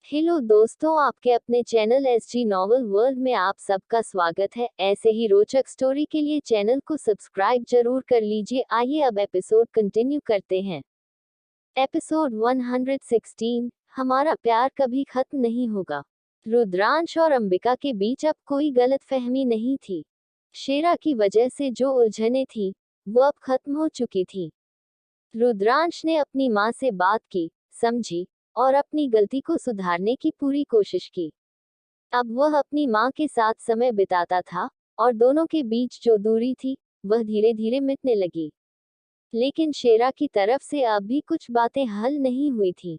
Hello दोस्तों, आपके अपने चैनल एसजी नॉवल वर्ल्ड में आप सबका स्वागत है। ऐसे ही रोचक स्टोरी के लिए चैनल को सब्सक्राइब जरूर कर लीजिए। आइए अब एपिसोड कंटिन्यू करते हैं। एपिसोड 116, हमारा प्यार कभी खत्म नहीं होगा। रुद्रांश और अंबिका के बीच अब कोई गलतफहमी नहीं थी। शेरा की वजह से जो उलझने थी वो अब खत्म हो चुकी थी। रुद्रांश ने अपनी माँ से बात की, समझी और अपनी गलती को सुधारने की पूरी कोशिश की। अब वह अपनी माँ के साथ समय बिताता था और दोनों के बीच जो दूरी थी वह धीरे धीरे मिटने लगी। लेकिन शेरा की तरफ से अब भी कुछ बातें हल नहीं हुई थी।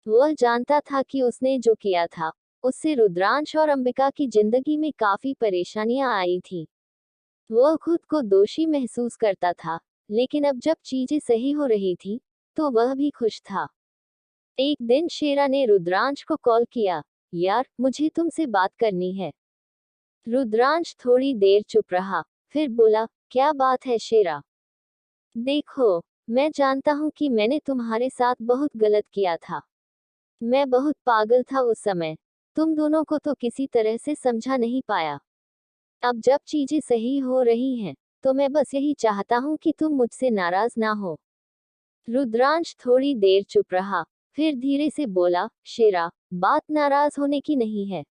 वह जानता था कि उसने जो किया था उससे रुद्रांश और अंबिका की जिंदगी में काफी परेशानियां आई थी। वह खुद को दोषी महसूस करता था, लेकिन अब जब चीजें सही हो रही थी तो वह भी खुश था। एक दिन शेरा ने रुद्रांश को कॉल किया। यार, मुझे तुमसे बात करनी है। रुद्रांश थोड़ी देर चुप रहा, फिर बोला, क्या बात है शेरा? देखो, मैं जानता हूँ कि मैंने तुम्हारे साथ बहुत गलत किया था। मैं बहुत पागल था उस समय। तुम दोनों को तो किसी तरह से समझा नहीं पाया। अब जब चीजें सही हो रही हैं, तो मैं बस यही चाहता हूँ कि तुम मुझसे नाराज ना हो। रुद्रांश थोड़ी देर चुप रहा, फिर धीरे से बोला, शेरा, बात नाराज होने की नहीं है।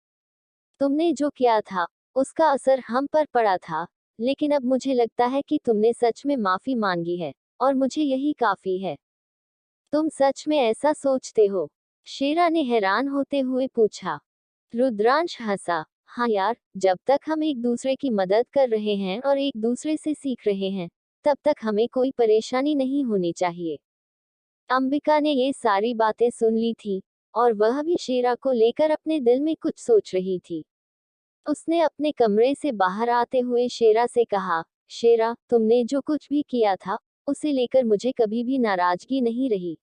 तुमने जो किया था उसका असर हम पर पड़ा था, लेकिन अब मुझे लगता है कि तुमने सच में माफी मांगी है और मुझे यही काफी है। तुम सच में ऐसा सोचते हो? शेरा ने हैरान होते हुए पूछा। रुद्रांश हंसा। हाँ यार, जब तक हम एक दूसरे की मदद कर रहे हैं और एक दूसरे से सीख रहे हैं, तब तक हमें कोई परेशानी नहीं होनी चाहिए। अंबिका ने ये सारी बातें सुन ली थी और वह भी शेरा को लेकर अपने दिल में कुछ सोच रही थी। उसने अपने कमरे से बाहर आते हुए शेरा से कहा, शेरा, तुमने जो कुछ भी किया था उसे लेकर मुझे कभी भी नाराजगी नहीं रही।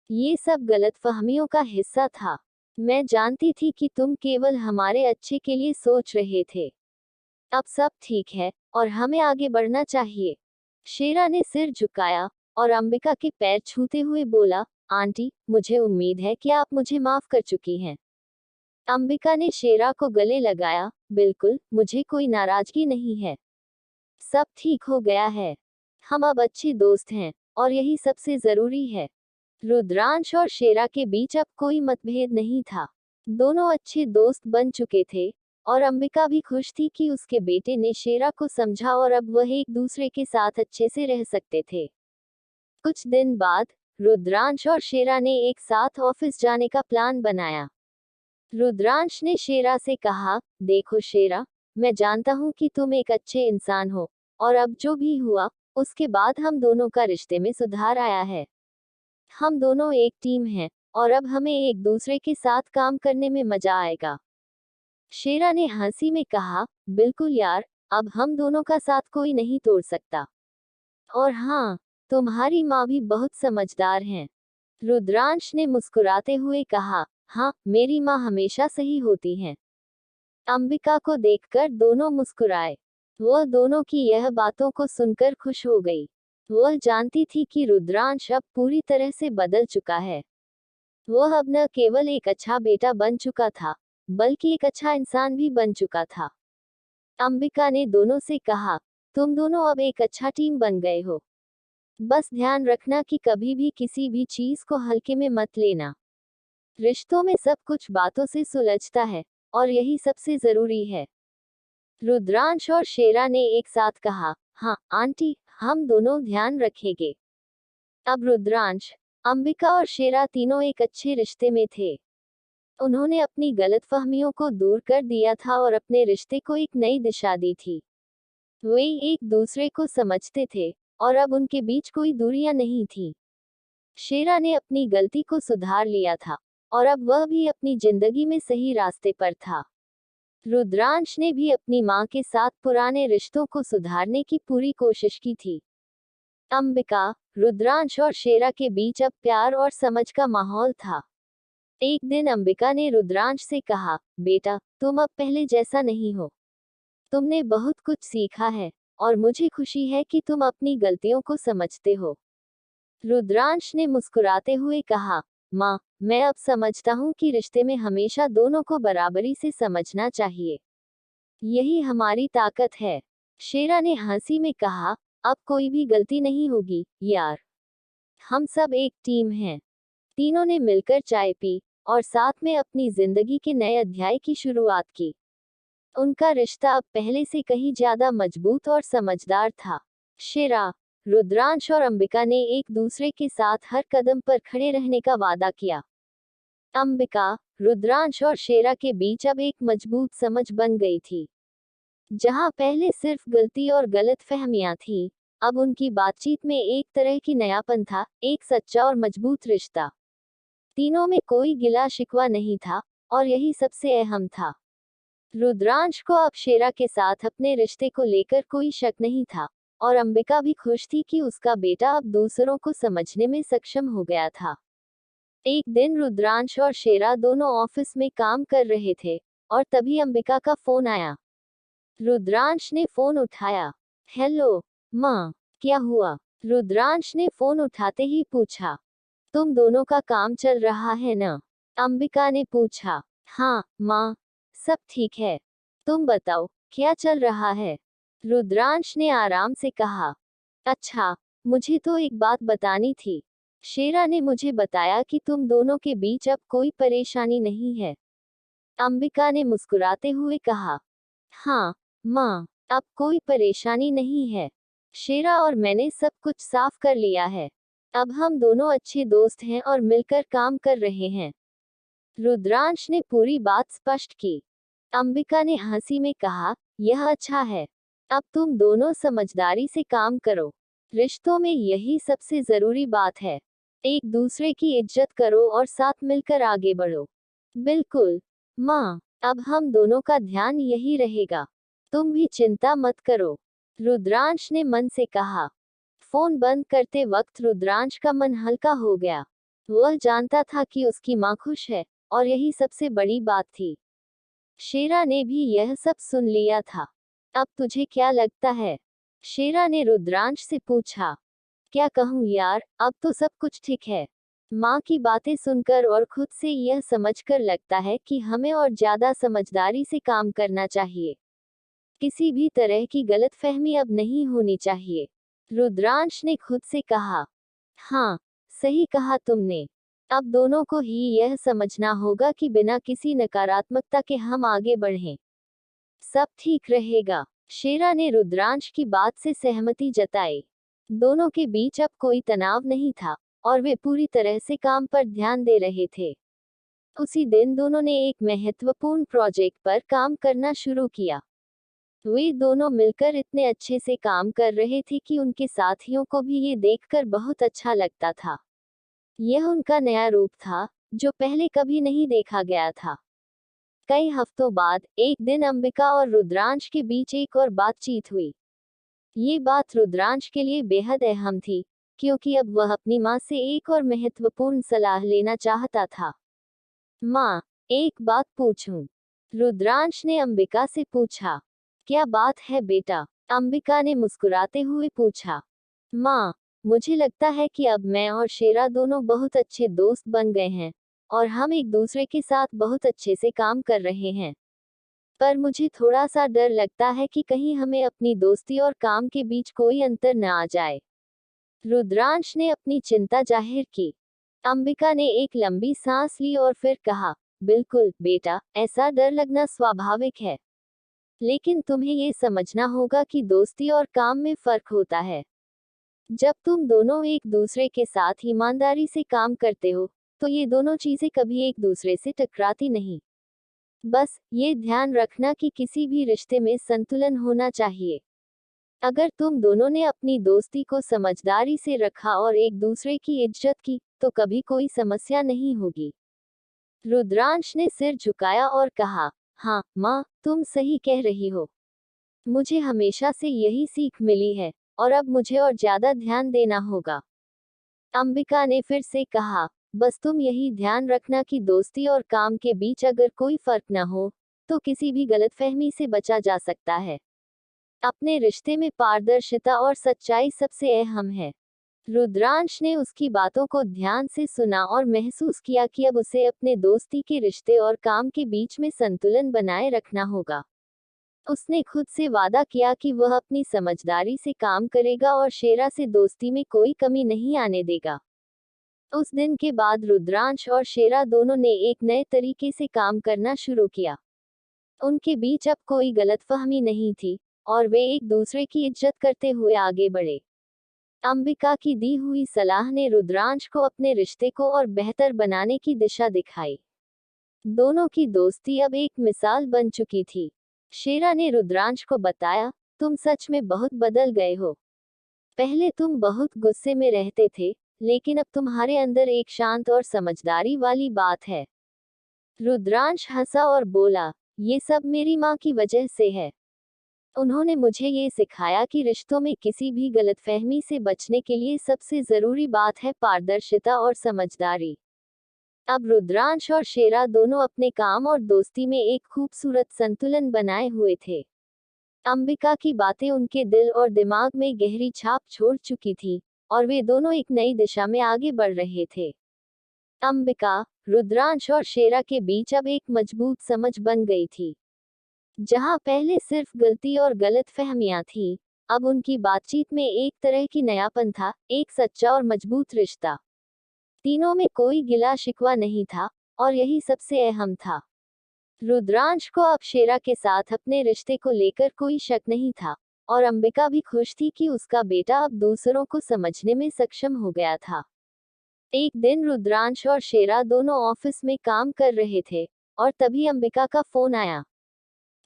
ये सब गलतफहमियों का हिस्सा था। मैं जानती थी कि तुम केवल हमारे अच्छे के लिए सोच रहे थे। अब सब ठीक है और हमें आगे बढ़ना चाहिए। शेरा ने सिर झुकाया और अंबिका के पैर छूते हुए बोला, आंटी, मुझे उम्मीद है कि आप मुझे माफ कर चुकी हैं। अंबिका ने शेरा को गले लगाया। बिल्कुल, मुझे कोई नाराजगी नहीं है। सब ठीक हो गया है। हम अब अच्छे दोस्त हैं और यही सबसे जरूरी है। रुद्रांश और शेरा के बीच अब कोई मतभेद नहीं था। दोनों अच्छे दोस्त बन चुके थे और अंबिका भी खुश थी कि उसके बेटे ने शेरा को समझा और अब वह एक दूसरे के साथ अच्छे से रह सकते थे। कुछ दिन बाद रुद्रांश और शेरा ने एक साथ ऑफिस जाने का प्लान बनाया। रुद्रांश ने शेरा से कहा, देखो शेरा, मैं जानता हूँ कि तुम एक अच्छे इंसान हो और अब जो भी हुआ उसके बाद हम दोनों का रिश्ते में सुधार आया है। हम दोनों एक टीम हैं और अब हमें एक दूसरे के साथ काम करने में मजा आएगा। शेरा ने हंसी में कहा, बिल्कुल यार, अब हम दोनों का साथ कोई नहीं तोड़ सकता। और हाँ, तुम्हारी माँ भी बहुत समझदार हैं। रुद्रांश ने मुस्कुराते हुए कहा, हाँ, मेरी माँ हमेशा सही होती हैं। अंबिका को देखकर दोनों मुस्कुराए। वह दोनों की यह बातों को सुनकर खुश हो गई। वह जानती थी कि रुद्रांश अब पूरी तरह से बदल चुका है। वह अब न केवल एक अच्छा बेटा बन चुका था, बल्कि एक अच्छा इंसान भी बन चुका था। अंबिका ने दोनों से कहा, तुम दोनों अब एक अच्छा टीम बन गए हो। बस ध्यान रखना कि कभी भी किसी भी चीज को हल्के में मत लेना। रिश्तों में सब कुछ बातों से सुलझता है और यही सबसे जरूरी है। रुद्रांश और शेरा ने एक साथ कहा, हाँ आंटी, हम दोनों ध्यान रखेंगे। अब रुद्रांश, अंबिका और शेरा तीनों एक अच्छे रिश्ते में थे। उन्होंने अपनी गलतफहमियों को दूर कर दिया था और अपने रिश्ते को एक नई दिशा दी थी। वे एक दूसरे को समझते थे और अब उनके बीच कोई दूरियां नहीं थी। शेरा ने अपनी गलती को सुधार लिया था और अब वह भी अपनी जिंदगी में सही रास्ते पर था। रुद्रांश ने भी अपनी माँ के साथ पुराने रिश्तों को सुधारने की पूरी कोशिश की थी। अंबिका, रुद्रांश और शेरा के बीच अब प्यार और समझ का माहौल था। एक दिन अंबिका ने रुद्रांश से कहा, बेटा, तुम अब पहले जैसा नहीं हो। तुमने बहुत कुछ सीखा है और मुझे खुशी है कि तुम अपनी गलतियों को समझते हो। रुद्रांश ने मुस्कुराते हुए कहा, माँ, मैं अब समझता हूँ कि रिश्ते में हमेशा दोनों को बराबरी से समझना चाहिए। यही हमारी ताकत है। शेरा ने हंसी में कहा, अब कोई भी गलती नहीं होगी, यार। हम सब एक टीम हैं। तीनों ने मिलकर चाय पी और साथ में अपनी जिंदगी के नए अध्याय की शुरुआत की। उनका रिश्ता अब पहले से कहीं ज्यादा मजबूत और समझदार था। शेरा, रुद्रांश और अंबिका ने एक दूसरे के साथ हर कदम पर खड़े रहने का वादा किया। अंबिका, रुद्रांश और शेरा के बीच अब एक मजबूत समझ बन गई थी। जहां पहले सिर्फ गलती और गलतफहमियां थी, अब उनकी बातचीत में एक तरह की नयापन था, एक सच्चा और मजबूत रिश्ता। तीनों में कोई गिला शिकवा नहीं था, और यही सबसे अहम था। रुद्रांश को अब शेरा के साथ अपने रिश्ते को लेकर कोई शक नहीं था, और अंबिका भी खुश थी कि उसका बेटा अब दूसरों को समझने में सक्षम हो गया था। एक दिन रुद्रांश और शेरा दोनों ऑफिस में काम कर रहे थे, और तभी अंबिका का फोन आया। रुद्रांश ने फोन उठाया। हेलो, माँ, क्या हुआ? रुद्रांश ने फोन उठाते ही पूछा। तुम दोनों का काम चल रहा है ना? अंबिका ने पूछा। हाँ, माँ, सब ठीक है। तुम बताओ, क्या चल रहा है? रुद्रांश ने आराम से कहा। अच्छा, मुझे तो एक बात बतानी थी। शेरा ने मुझे बताया कि तुम दोनों के बीच अब कोई परेशानी नहीं है। अंबिका ने मुस्कुराते हुए कहा। हाँ, माँ, अब कोई परेशानी नहीं है। शेरा और मैंने सब कुछ साफ कर लिया है। अब हम दोनों अच्छे दोस्त हैं और मिलकर काम कर रहे हैं। रुद्रांश ने पूरी बात स्पष्ट की। अंबिका ने हंसी में कहा, यह अच्छा है। अब तुम दोनों समझदारी से काम करो। रिश्तों में यही सबसे जरूरी बात है। एक दूसरे की इज्जत करो और साथ मिलकर आगे बढ़ो। बिल्कुल, माँ, अब हम दोनों का ध्यान यही रहेगा। तुम भी चिंता मत करो। रुद्रांश ने मन से कहा। फोन बंद करते वक्त रुद्रांश का मन हल्का हो गया। वह जानता था कि उसकी माँ खुश है, और यही सबसे बड़ी बात थी। शेरा ने भी यह सब सुन लिया था। अब तुझे क्या लगता है? शेरा ने रुद्रांश से पूछा। क्या कहूँ यार, अब तो सब कुछ ठीक है। माँ की बातें सुनकर और खुद से यह समझकर लगता है कि हमें और ज्यादा समझदारी से काम करना चाहिए। किसी भी तरह की गलतफहमी अब नहीं होनी चाहिए। रुद्रांश ने खुद से कहा। हाँ, सही कहा तुमने। अब दोनों को ही यह समझना होगा कि बिना किसी नकारात्मकता के हम आगे बढ़ें। सब ठीक रहेगा। शेरा ने रुद्रांश की बात से सहमति जताई। दोनों के बीच अब कोई तनाव नहीं था, और वे पूरी तरह से काम पर ध्यान दे रहे थे। उसी दिन दोनों ने एक महत्वपूर्ण प्रोजेक्ट पर काम करना शुरू किया। वे दोनों मिलकर इतने अच्छे से काम कर रहे थे कि उनके साथियों को भी ये देखकर बहुत अच्छा लगता था। यह उनका नया रूप था, जो पहले कभी नहीं देखा गया था। कई हफ्तों बाद एक दिन अंबिका और रुद्रांश के बीच एक और बातचीत हुई। ये बात रुद्रांश के लिए बेहद अहम थी, क्योंकि अब वह अपनी माँ से एक और महत्वपूर्ण सलाह लेना चाहता था। माँ, एक बात पूछूं? रुद्रांश ने अंबिका से पूछा। क्या बात है बेटा? अंबिका ने मुस्कुराते हुए पूछा। माँ, मुझे लगता है कि अब मैं और शेरा दोनों बहुत अच्छे दोस्त बन गए हैं, और हम एक दूसरे के साथ बहुत अच्छे से काम कर रहे हैं। पर मुझे थोड़ा सा डर लगता है कि कहीं हमें अपनी दोस्ती और काम के बीच कोई अंतर न आ जाए। रुद्रांश ने अपनी चिंता जाहिर की। अंबिका ने एक लंबी सांस ली और फिर कहा, बिल्कुल बेटा, ऐसा डर लगना स्वाभाविक है। लेकिन तुम्हें ये समझना होगा कि दोस्ती और काम में फर्क होता है। जब तुम दोनों एक दूसरे के साथ ईमानदारी से काम करते हो, तो ये दोनों चीजें कभी एक दूसरे से टकराती नहीं। बस ये ध्यान रखना कि किसी भी रिश्ते में संतुलन होना चाहिए। अगर तुम दोनों ने अपनी दोस्ती को समझदारी से रखा और एक दूसरे की इज्जत की, तो कभी कोई समस्या नहीं होगी। रुद्रांश ने सिर झुकाया और कहा, हाँ माँ, तुम सही कह रही हो। मुझे हमेशा से यही सीख मिली है, और अब मुझे और ज्यादा ध्यान देना होगा। अंबिका ने फिर से कहा, बस तुम यही ध्यान रखना कि दोस्ती और काम के बीच अगर कोई फर्क न हो, तो किसी भी गलतफहमी से बचा जा सकता है। अपने रिश्ते में पारदर्शिता और सच्चाई सबसे अहम है। रुद्रांश ने उसकी बातों को ध्यान से सुना और महसूस किया कि अब उसे अपने दोस्ती के रिश्ते और काम के बीच में संतुलन बनाए रखना होगा। उसने खुद से वादा किया कि वह अपनी समझदारी से काम करेगा और शेरा से दोस्ती में कोई कमी नहीं आने देगा। उस दिन के बाद रुद्रांश और शेरा दोनों ने एक नए तरीके से काम करना शुरू किया। उनके बीच अब कोई गलतफहमी नहीं थी और वे एक दूसरे की इज्जत करते हुए आगे बढ़े। अंबिका की दी हुई सलाह ने रुद्रांश को अपने रिश्ते को और बेहतर बनाने की दिशा दिखाई। दोनों की दोस्ती अब एक मिसाल बन चुकी थी। शेरा ने रुद्रांश को बताया, तुम सच में बहुत बदल गए हो। पहले तुम बहुत गुस्से में रहते थे, लेकिन अब तुम्हारे अंदर एक शांत और समझदारी वाली बात है। रुद्रांश हंसा और बोला, ये सब मेरी माँ की वजह से है। उन्होंने मुझे ये सिखाया कि रिश्तों में किसी भी गलतफहमी से बचने के लिए सबसे जरूरी बात है पारदर्शिता और समझदारी। अब रुद्रांश और शेरा दोनों अपने काम और दोस्ती में एक खूबसूरत संतुलन बनाए हुए थे। अंबिका की बातें उनके दिल और दिमाग में गहरी छाप छोड़ चुकी थी और वे दोनों एक नई दिशा में आगे बढ़ रहे थे। अंबिका, रुद्रांश और शेरा के बीच अब एक मजबूत समझ बन गई थी। जहां पहले सिर्फ गलती और गलतफहमियां थीं, अब उनकी बातचीत में एक तरह की नयापन था, एक सच्चा और मजबूत रिश्ता। तीनों में कोई गिला शिकवा नहीं था और यही सबसे अहम था। रुद्रांश को अब शेरा के साथ अपने रिश्ते को लेकर कोई शक नहीं था और अंबिका भी खुश थी कि उसका बेटा अब दूसरों को समझने में सक्षम हो गया था। एक दिन रुद्रांश और शेरा दोनों ऑफिस में काम कर रहे थे और तभी अंबिका का फोन आया।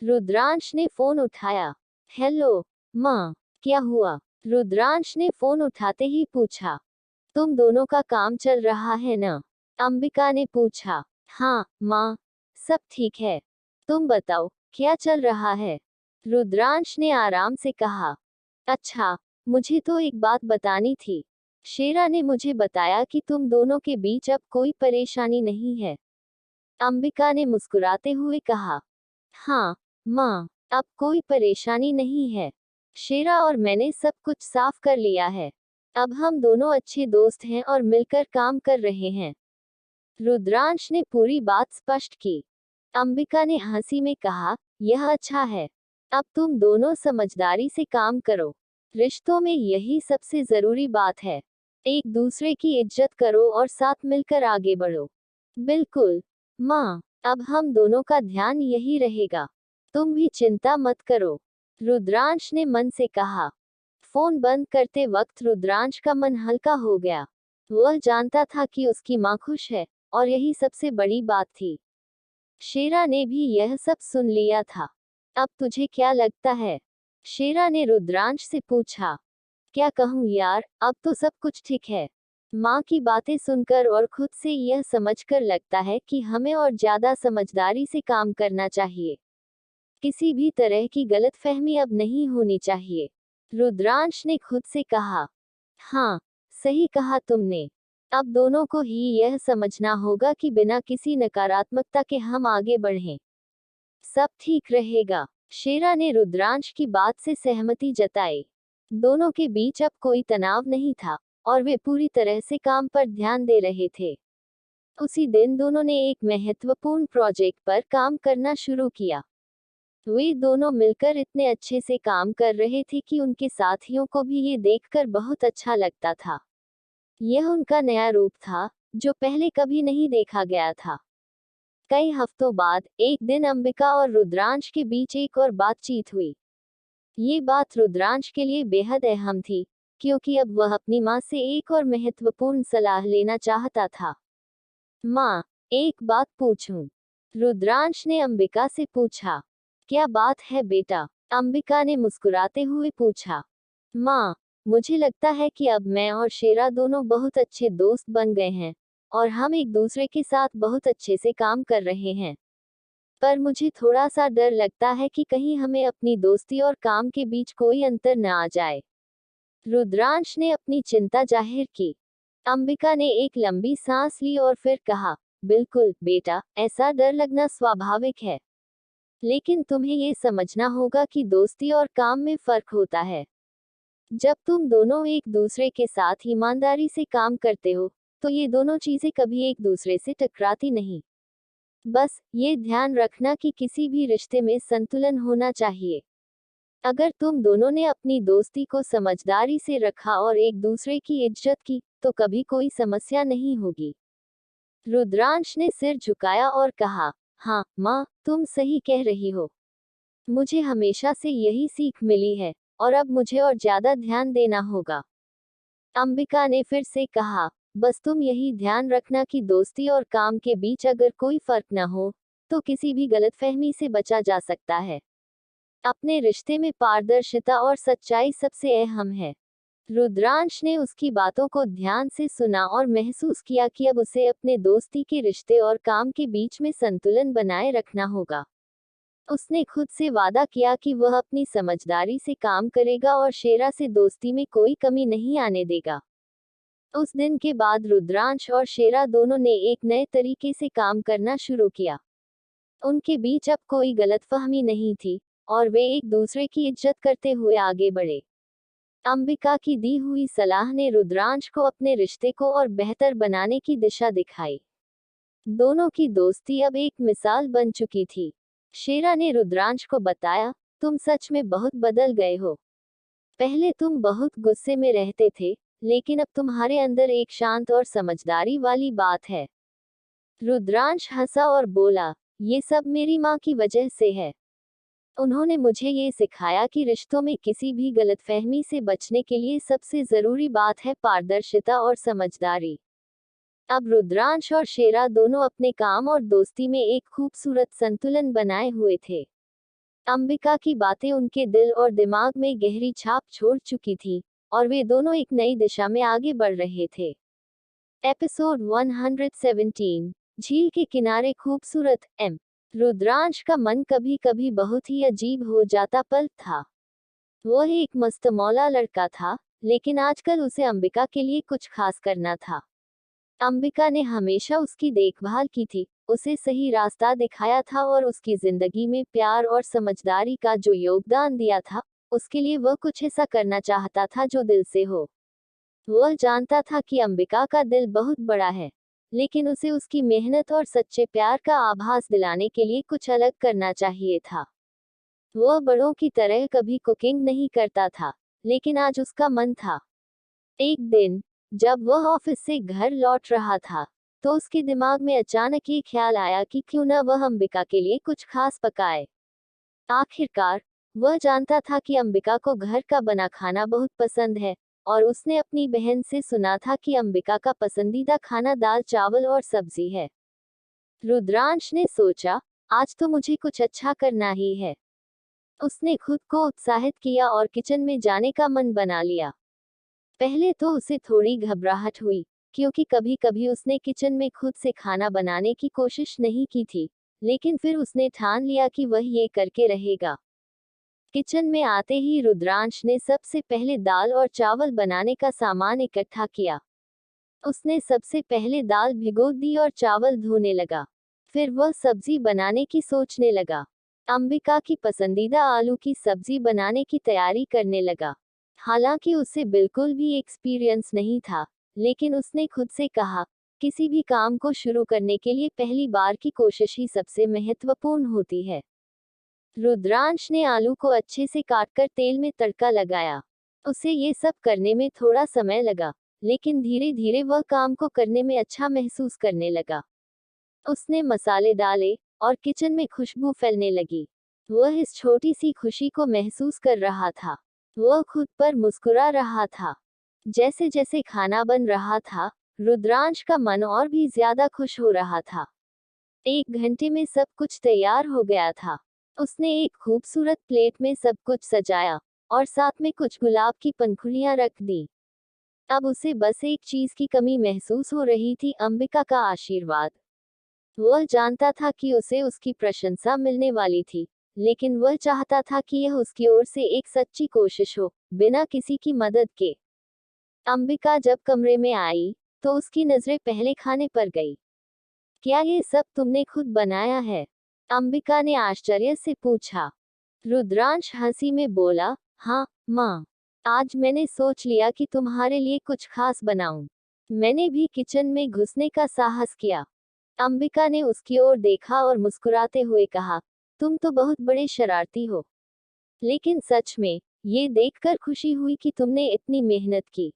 रुद्रांश ने फोन उठाया। हेलो माँ, क्या हुआ? रुद्रांश ने फोन उठाते ही पूछा। तुम दोनों का काम चल रहा है ना? अंबिका ने पूछा। हाँ माँ, सब ठीक है। तुम बताओ, क्या चल रहा है? रुद्रांश ने आराम से कहा। अच्छा, मुझे तो एक बात बतानी थी। शेरा ने मुझे बताया कि तुम दोनों के बीच अब कोई परेशानी नहीं है। अंबिका ने मुस्कुराते हुए कहा। हाँ माँ, अब कोई परेशानी नहीं है। शेरा और मैंने सब कुछ साफ कर लिया है। अब हम दोनों अच्छे दोस्त हैं और मिलकर काम कर रहे हैं। रुद्रांश ने पूरी बात स्पष्ट की। अंबिका ने हंसी में कहा, यह अच्छा है। अब तुम दोनों समझदारी से काम करो। रिश्तों में यही सबसे जरूरी बात है। एक दूसरे की इज्जत करो और साथ मिलकर आगे बढ़ो। बिल्कुल माँ, अब हम दोनों का ध्यान यही रहेगा। तुम भी चिंता मत करो, रुद्रांश ने मन से कहा। फोन बंद करते वक्त रुद्रांश का मन हल्का हो गया। वह जानता था कि उसकी माँ खुश है और यही सबसे बड़ी बात थी। शेरा ने भी यह सब सुन लिया था। अब तुझे क्या लगता है? शेरा ने रुद्रांश से पूछा। क्या कहूँ यार, अब तो सब कुछ ठीक है। माँ की बातें सुनकर और खुद से यह समझकर लगता है कि हमें और ज्यादा समझदारी से काम करना चाहिए। किसी भी तरह की गलतफहमी अब नहीं होनी चाहिए, रुद्रांश ने खुद से कहा। हाँ, सही कहा तुमने। अब दोनों को ही यह समझना होगा कि बिना किसी नकारात्मकता के हम आगे बढ़ें। सब ठीक रहेगा। शेरा ने रुद्रांश की बात से सहमति जताई। दोनों के बीच अब कोई तनाव नहीं था और वे पूरी तरह से काम पर ध्यान दे रहे थे। उसी दिन दोनों ने एक महत्वपूर्ण प्रोजेक्ट पर काम करना शुरू किया। वे दोनों मिलकर इतने अच्छे से काम कर रहे थे कि उनके साथियों को भी ये देखकर बहुत अच्छा लगता था। यह उनका नया रूप था, जो पहले कभी नहीं देखा गया था। कई हफ्तों बाद एक दिन अंबिका और रुद्रांश के बीच एक और बातचीत हुई। ये बात रुद्रांश के लिए बेहद अहम थी, क्योंकि अब वह अपनी माँ से एक और महत्वपूर्ण सलाह लेना चाहता था। माँ, एक बात पूछूं? रुद्रांश ने अंबिका से पूछा। क्या बात है बेटा? अंबिका ने मुस्कुराते हुए पूछा। माँ, मुझे लगता है कि अब मैं और शेरा दोनों बहुत अच्छे दोस्त बन गए हैं और हम एक दूसरे के साथ बहुत अच्छे से काम कर रहे हैं। पर मुझे थोड़ा सा डर लगता है कि कहीं हमें अपनी दोस्ती और काम के बीच कोई अंतर न आ जाए। रुद्रांश ने अपनी चिंता जाहिर की। अंबिका ने एक लंबी सांस ली और फिर कहा, बिल्कुल बेटा, ऐसा डर लगना स्वाभाविक है। लेकिन तुम्हें ये समझना होगा कि दोस्ती और काम में फर्क होता है। जब तुम दोनों एक दूसरे के साथ ईमानदारी से काम करते हो, तो ये दोनों चीजें कभी एक दूसरे से टकराती नहीं। बस ये ध्यान रखना कि किसी भी रिश्ते में संतुलन होना चाहिए। अगर तुम दोनों ने अपनी दोस्ती को समझदारी से रखा और एक दूसरे की इज्जत की, तो कभी कोई समस्या नहीं होगी। रुद्रांश ने सिर झुकाया और कहा, हाँ माँ, तुम सही कह रही हो। मुझे हमेशा से यही सीख मिली है, और अब मुझे और ज्यादा ध्यान देना होगा। अंबिका ने फिर से कहा, बस तुम यही ध्यान रखना कि दोस्ती और काम के बीच अगर कोई फर्क न हो, तो किसी भी गलतफहमी से बचा जा सकता है। अपने रिश्ते में पारदर्शिता और सच्चाई सबसे अहम है। रुद्रांश ने उसकी बातों को ध्यान से सुना और महसूस किया कि अब उसे अपने दोस्ती के रिश्ते और काम के बीच में संतुलन बनाए रखना होगा। उसने खुद से वादा किया कि वह अपनी समझदारी से काम करेगा और शेरा से दोस्ती में कोई कमी नहीं आने देगा। उस दिन के बाद रुद्रांश और शेरा दोनों ने एक नए तरीके से काम करना शुरू किया। उनके बीच अब कोई गलतफहमी नहीं थी, और वे एक दूसरे की इज्जत करते हुए आगे बढ़े। अंबिका की दी हुई सलाह ने रुद्रांश को अपने रिश्ते को और बेहतर बनाने की दिशा दिखाई। दोनों की दोस्ती अब एक मिसाल बन चुकी थी। शेरा ने रुद्रांश को बताया, तुम सच में बहुत बदल गए हो। पहले तुम बहुत गुस्से में रहते थे, लेकिन अब तुम्हारे अंदर एक शांत और समझदारी वाली बात है। रुद्रांश हंसा और बोला, ये सब मेरी माँ की वजह से है। उन्होंने मुझे ये सिखाया कि रिश्तों में किसी भी गलतफहमी से बचने के लिए सबसे जरूरी बात है पारदर्शिता और समझदारी। अब रुद्रांश और शेरा दोनों अपने काम और दोस्ती में एक खूबसूरत संतुलन बनाए हुए थे। अंबिका की बातें उनके दिल और दिमाग में गहरी छाप छोड़ चुकी थी, और वे दोनों एक नई दिशा में आगे बढ़ रहे थे। एपिसोड 117, झील के किनारे खूबसूरत एम। रुद्रांश का मन कभी कभी बहुत ही अजीब हो जाता पल था। वह एक मस्तमौला लड़का था, लेकिन आजकल उसे अंबिका के लिए कुछ खास करना था। अंबिका ने हमेशा उसकी देखभाल की थी, उसे सही रास्ता दिखाया था और उसकी जिंदगी में प्यार और समझदारी का जो योगदान दिया था, उसके लिए वह कुछ ऐसा करना चाहता था जो दिल से हो। वह जानता था कि अंबिका का दिल बहुत बड़ा है, लेकिन उसे उसकी मेहनत और सच्चे प्यार का आभास दिलाने के लिए कुछ अलग करना चाहिए था। वह बड़ों की तरह कभी कुकिंग नहीं करता था, लेकिन आज उसका मन था। एक दिन जब वह ऑफिस से घर लौट रहा था, तो उसके दिमाग में अचानक ये ख्याल आया कि क्यों न वह अंबिका के लिए कुछ खास पकाए। आखिरकार वह जानता था कि अंबिका को घर का बना खाना बहुत पसंद है, और उसने अपनी बहन से सुना था कि अंबिका का पसंदीदा खाना दाल चावल और सब्जी है। रुद्रांश ने सोचा, आज तो मुझे कुछ अच्छा करना ही है। उसने खुद को उत्साहित किया और किचन में जाने का मन बना लिया। पहले तो उसे थोड़ी घबराहट हुई, क्योंकि कभी कभी उसने किचन में खुद से खाना बनाने की कोशिश नहीं की थी, लेकिन फिर उसने ठान लिया कि वह ये करके रहेगा। किचन में आते ही रुद्रांश ने सबसे पहले दाल और चावल बनाने का सामान इकट्ठा किया। उसने सबसे पहले दाल भिगो दी और चावल धोने लगा। फिर वह सब्जी बनाने की सोचने लगा। अंबिका की पसंदीदा आलू की सब्जी बनाने की तैयारी करने लगा। हालांकि उसे बिल्कुल भी एक्सपीरियंस नहीं था, लेकिन उसने खुद से कहा, किसी भी काम को शुरू करने के लिए पहली बार की कोशिश ही सबसे महत्वपूर्ण होती है। रुद्रांश ने आलू को अच्छे से काटकर तेल में तड़का लगाया। उसे ये सब करने में थोड़ा समय लगा, लेकिन धीरे धीरे वह काम को करने में अच्छा महसूस करने लगा। उसने मसाले डाले, और किचन में खुशबू फैलने लगी। वह इस छोटी सी खुशी को महसूस कर रहा था। वह खुद पर मुस्कुरा रहा था। जैसे जैसे खाना बन रहा था, रुद्रांश का मन और भी ज्यादा खुश हो रहा था। 1 घंटे में सब कुछ तैयार हो गया था। उसने एक खूबसूरत प्लेट में सब कुछ सजाया, और साथ में कुछ गुलाब की पंखुड़ियां रख दी। अब उसे बस एक चीज की कमी महसूस हो रही थी, अंबिका का आशीर्वाद। वह जानता था कि उसे उसकी प्रशंसा मिलने वाली थी, लेकिन वह चाहता था कि यह उसकी ओर से एक सच्ची कोशिश हो, बिना किसी की मदद के। अंबिका जब कमरे में आई, तो उसकी नजरें पहले खाने पर गई। क्या ये सब तुमने खुद बनाया है? अंबिका ने आश्चर्य से पूछा। रुद्रांश हंसी में बोला, हाँ माँ। आज मैंने सोच लिया कि तुम्हारे लिए कुछ खास बनाऊं। मैंने भी किचन में घुसने का साहस किया। अंबिका ने उसकी ओर देखा और मुस्कुराते हुए कहा, तुम तो बहुत बड़े शरारती हो। लेकिन सच में, ये देखकर खुशी हुई कि तुमने इतनी मेहनत की।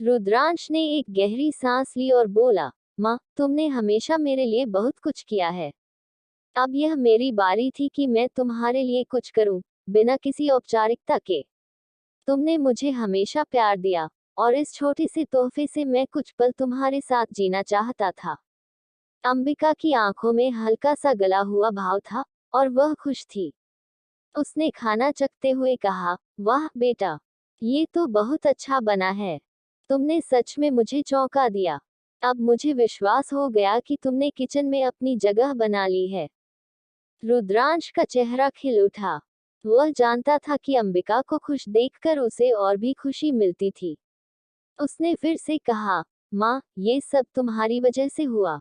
रुद्रांश ने एक गहरी सांस ली और बोला, माँ, तुमने हमेशा मेरे लिए बहुत कुछ किया है। अब यह मेरी बारी थी कि मैं तुम्हारे लिए कुछ करूं, बिना किसी औपचारिकता के। तुमने मुझे हमेशा प्यार दिया, और इस छोटे से तोहफे से मैं कुछ पल तुम्हारे साथ जीना चाहता था। अंबिका की आंखों में हल्का सा गला हुआ भाव था, और वह खुश थी। उसने खाना चखते हुए कहा, वाह बेटा, ये तो बहुत अच्छा बना है। तुमने सच में मुझे चौंका दिया। अब मुझे विश्वास हो गया कि तुमने किचन में अपनी जगह बना ली है। रुद्रांश का चेहरा खिल उठा। वह जानता था कि अंबिका को खुश देखकर उसे और भी खुशी मिलती थी। उसने फिर से कहा, माँ, ये सब तुम्हारी वजह से हुआ।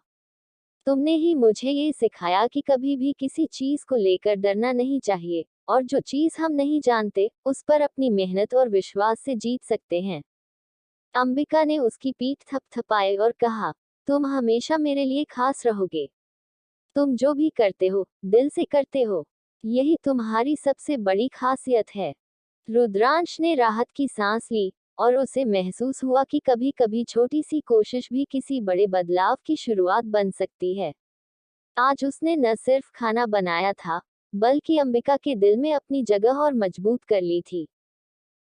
तुमने ही मुझे ये सिखाया कि कभी भी किसी चीज को लेकर डरना नहीं चाहिए, और जो चीज हम नहीं जानते, उस पर अपनी मेहनत और विश्वास से जीत सकते हैं। अंबिका ने उसकी पीठ थपथपाई और कहा, तुम हमेशा मेरे लिए खास रहोगे। तुम जो भी करते हो, दिल से करते हो। यही तुम्हारी सबसे बड़ी खासियत है। रुद्रांश ने राहत की सांस ली, और उसे महसूस हुआ कि कभी कभी छोटी सी कोशिश भी किसी बड़े बदलाव की शुरुआत बन सकती है। आज उसने न सिर्फ खाना बनाया था, बल्कि अंबिका के दिल में अपनी जगह और मजबूत कर ली थी।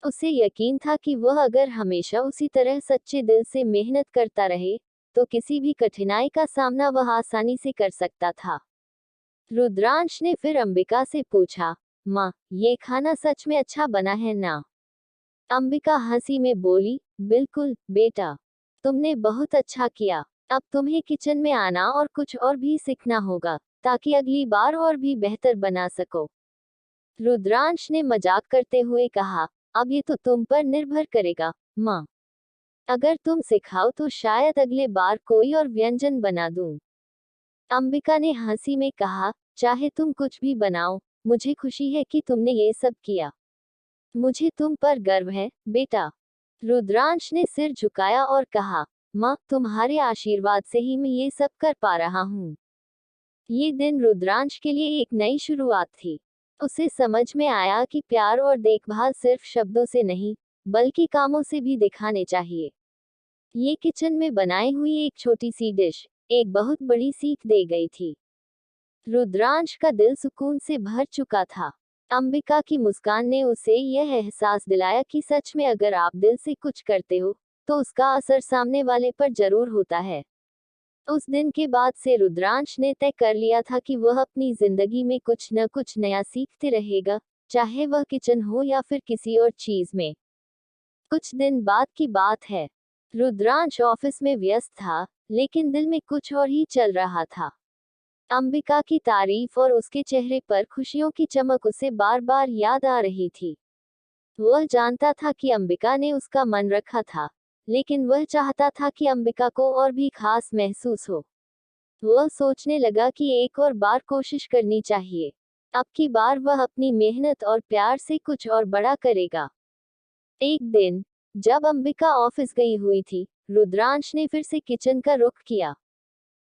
उसे यकीन था कि वह अगर हमेशा उसी तरह सच्चे दिल से मेहनत करता रहे, तो किसी भी कठिनाई का सामना वह आसानी से कर सकता था। रुद्रांश ने फिर अंबिका से पूछा, माँ, ये खाना सच में अच्छा बना है ना? अंबिका हंसी में बोली, बिल्कुल बेटा, तुमने बहुत अच्छा किया। अब तुम्हें किचन में आना और कुछ और भी सीखना होगा, ताकि अगली बार और भी बेहतर बना सको। रुद्रांश ने मजाक करते हुए कहा, अब ये तो तुम पर निर्भर करेगा, माँ। अगर तुम सिखाओ तो शायद अगले बार कोई और व्यंजन बना दूं। अंबिका ने हंसी में कहा, चाहे तुम कुछ भी बनाओ, मुझे खुशी है कि तुमने ये सब किया। मुझे तुम पर गर्व है, बेटा। रुद्रांश ने सिर झुकाया और कहा, माँ, तुम्हारे आशीर्वाद से ही मैं ये सब कर पा रहा हूँ। ये दिन रुद्रांश के लिए एक नई शुरुआत थी। उसे समझ में आया कि प्यार और देखभाल सिर्फ शब्दों से नहीं, बल्कि कामों से भी दिखाने चाहिए। ये किचन में बनाई हुई एक छोटी सी डिश एक बहुत बड़ी सीख दे गई थी। रुद्रांश का दिल सुकून से भर चुका था। अंबिका की मुस्कान ने उसे यह एहसास दिलाया कि सच में अगर आप दिल से कुछ करते हो, तो उसका असर सामने वाले पर जरूर होता है। उस दिन के बाद से रुद्रांश ने तय कर लिया था कि वह अपनी जिंदगी में कुछ न कुछ नया सीखते रहेगा, चाहे वह किचन हो या फिर किसी और चीज में। कुछ दिन बाद की बात है। रुद्रांश ऑफिस में व्यस्त था, लेकिन दिल में कुछ और ही चल रहा था। अंबिका की तारीफ और उसके चेहरे पर खुशियों की चमक उसे बार बार याद आ रही थी। वह जानता था कि अंबिका ने उसका मन रखा था, लेकिन वह चाहता था कि अंबिका को और भी खास महसूस हो। वह सोचने लगा कि एक और बार कोशिश करनी चाहिए। अब की बार वह अपनी मेहनत और प्यार से कुछ और बड़ा करेगा। एक दिन, जब अंबिका ऑफिस गई हुई थी, रुद्रांश ने फिर से किचन का रुख किया।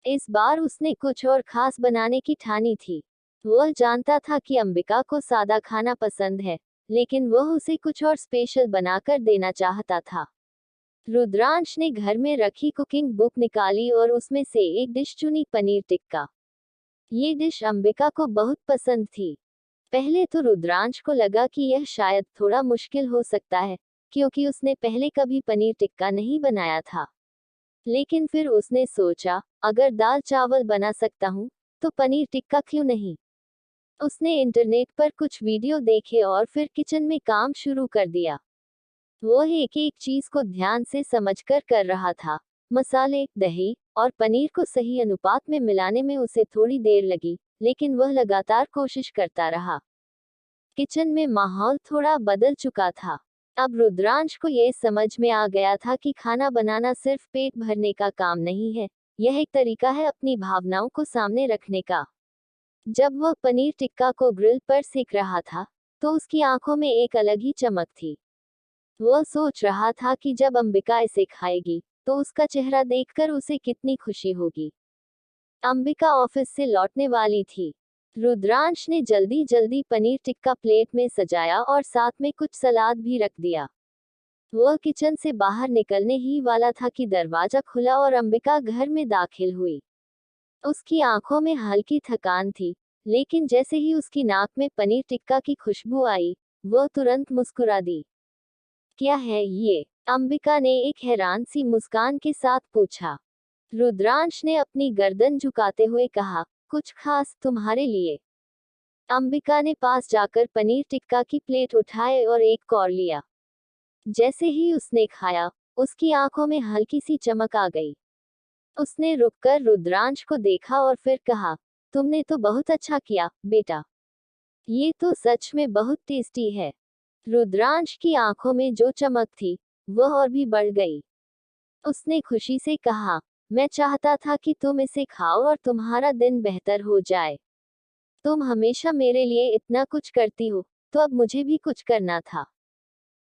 इस बार उसने कुछ और खास बनाने की ठानी थी। वह जानता था कि अंबिका को सादा खाना पसंद है, लेकिन वह उसे कुछ और स्पेशल बनाकर देना चाहता था। रुद्रांश ने घर में रखी कुकिंग बुक निकाली और उसमें से एक डिश चुनी, पनीर टिक्का। ये डिश अंबिका को बहुत पसंद थी। पहले तो रुद्रांश को लगा कि यह शायद थोड़ा मुश्किल हो सकता है, क्योंकि उसने पहले कभी पनीर टिक्का नहीं बनाया था। लेकिन फिर उसने सोचा, अगर दाल चावल बना सकता हूँ, तो पनीर टिक्का क्यों नहीं। उसने इंटरनेट पर कुछ वीडियो देखे और फिर किचन में काम शुरू कर दिया। वह एक एक चीज को ध्यान से समझकर कर रहा था। मसाले, दही और पनीर को सही अनुपात में मिलाने में उसे थोड़ी देर लगी, लेकिन वह लगातार कोशिश करता रहा। किचन में माहौल थोड़ा बदल चुका था। अब रुद्रांश को यह समझ में आ गया था कि खाना बनाना सिर्फ पेट भरने का काम नहीं है, यह एक तरीका है अपनी भावनाओं को सामने रखने का। जब वह पनीर टिक्का को ग्रिल पर सेक रहा था, तो उसकी आंखों में एक अलग ही चमक थी। वह सोच रहा था कि जब अंबिका इसे खाएगी तो उसका चेहरा देखकर उसे कितनी खुशी होगी। अंबिका ऑफिस से लौटने वाली थी। रुद्रांश ने जल्दी जल्दी पनीर टिक्का प्लेट में सजाया और साथ में कुछ सलाद भी रख दिया। वह किचन से बाहर निकलने ही वाला था कि दरवाजा खुला और अंबिका घर में दाखिल हुई। उसकी आंखों में हल्की थकान थी, लेकिन जैसे ही उसकी नाक में पनीर टिक्का की खुशबू आई, वह तुरंत मुस्कुरा दी। क्या है ये? अंबिका ने एक हैरान सी मुस्कान के साथ पूछा। रुद्रांश ने अपनी गर्दन झुकाते हुए कहा, कुछ खास तुम्हारे लिए। अंबिका ने पास जाकर पनीर टिक्का की प्लेट उठाए और एक कौर लिया। जैसे ही उसने खाया, उसकी आंखों में हल्की सी चमक आ गई। उसने रुककर रुद्रांश को देखा और फिर कहा, तुमने तो बहुत अच्छा किया, बेटा। ये तो सच में बहुत टेस्टी है। रुद्रांश की आंखों में जो चमक थी, वह और भी बढ़ गई। उसने खुशी से कहा, मैं चाहता था कि तुम इसे खाओ और तुम्हारा दिन बेहतर हो जाए। तुम हमेशा मेरे लिए इतना कुछ करती हो, तो अब मुझे भी कुछ करना था।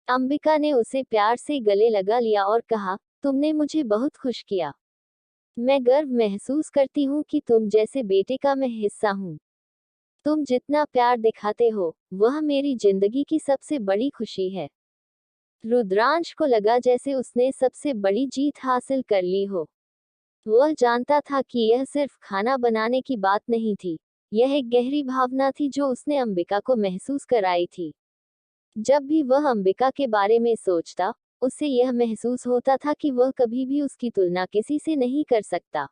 अंबिका ने उसे प्यार से गले लगा लिया और कहा, तुमने मुझे बहुत खुश किया। मैं गर्व महसूस करती हूँ कि तुम जैसे बेटे का मैं हिस्सा हूँ। तुम जितना प्यार दिखाते हो, वह मेरी जिंदगी की सबसे बड़ी खुशी है। रुद्रांश को लगा जैसे उसने सबसे बड़ी जीत हासिल कर ली हो। वह जानता था कि यह सिर्फ खाना बनाने की बात नहीं थी, यह एक गहरी भावना थी जो उसने अंबिका को महसूस कराई थी। जब भी वह अंबिका के बारे में सोचता, उसे यह महसूस होता था कि वह कभी भी उसकी तुलना किसी से नहीं कर सकता।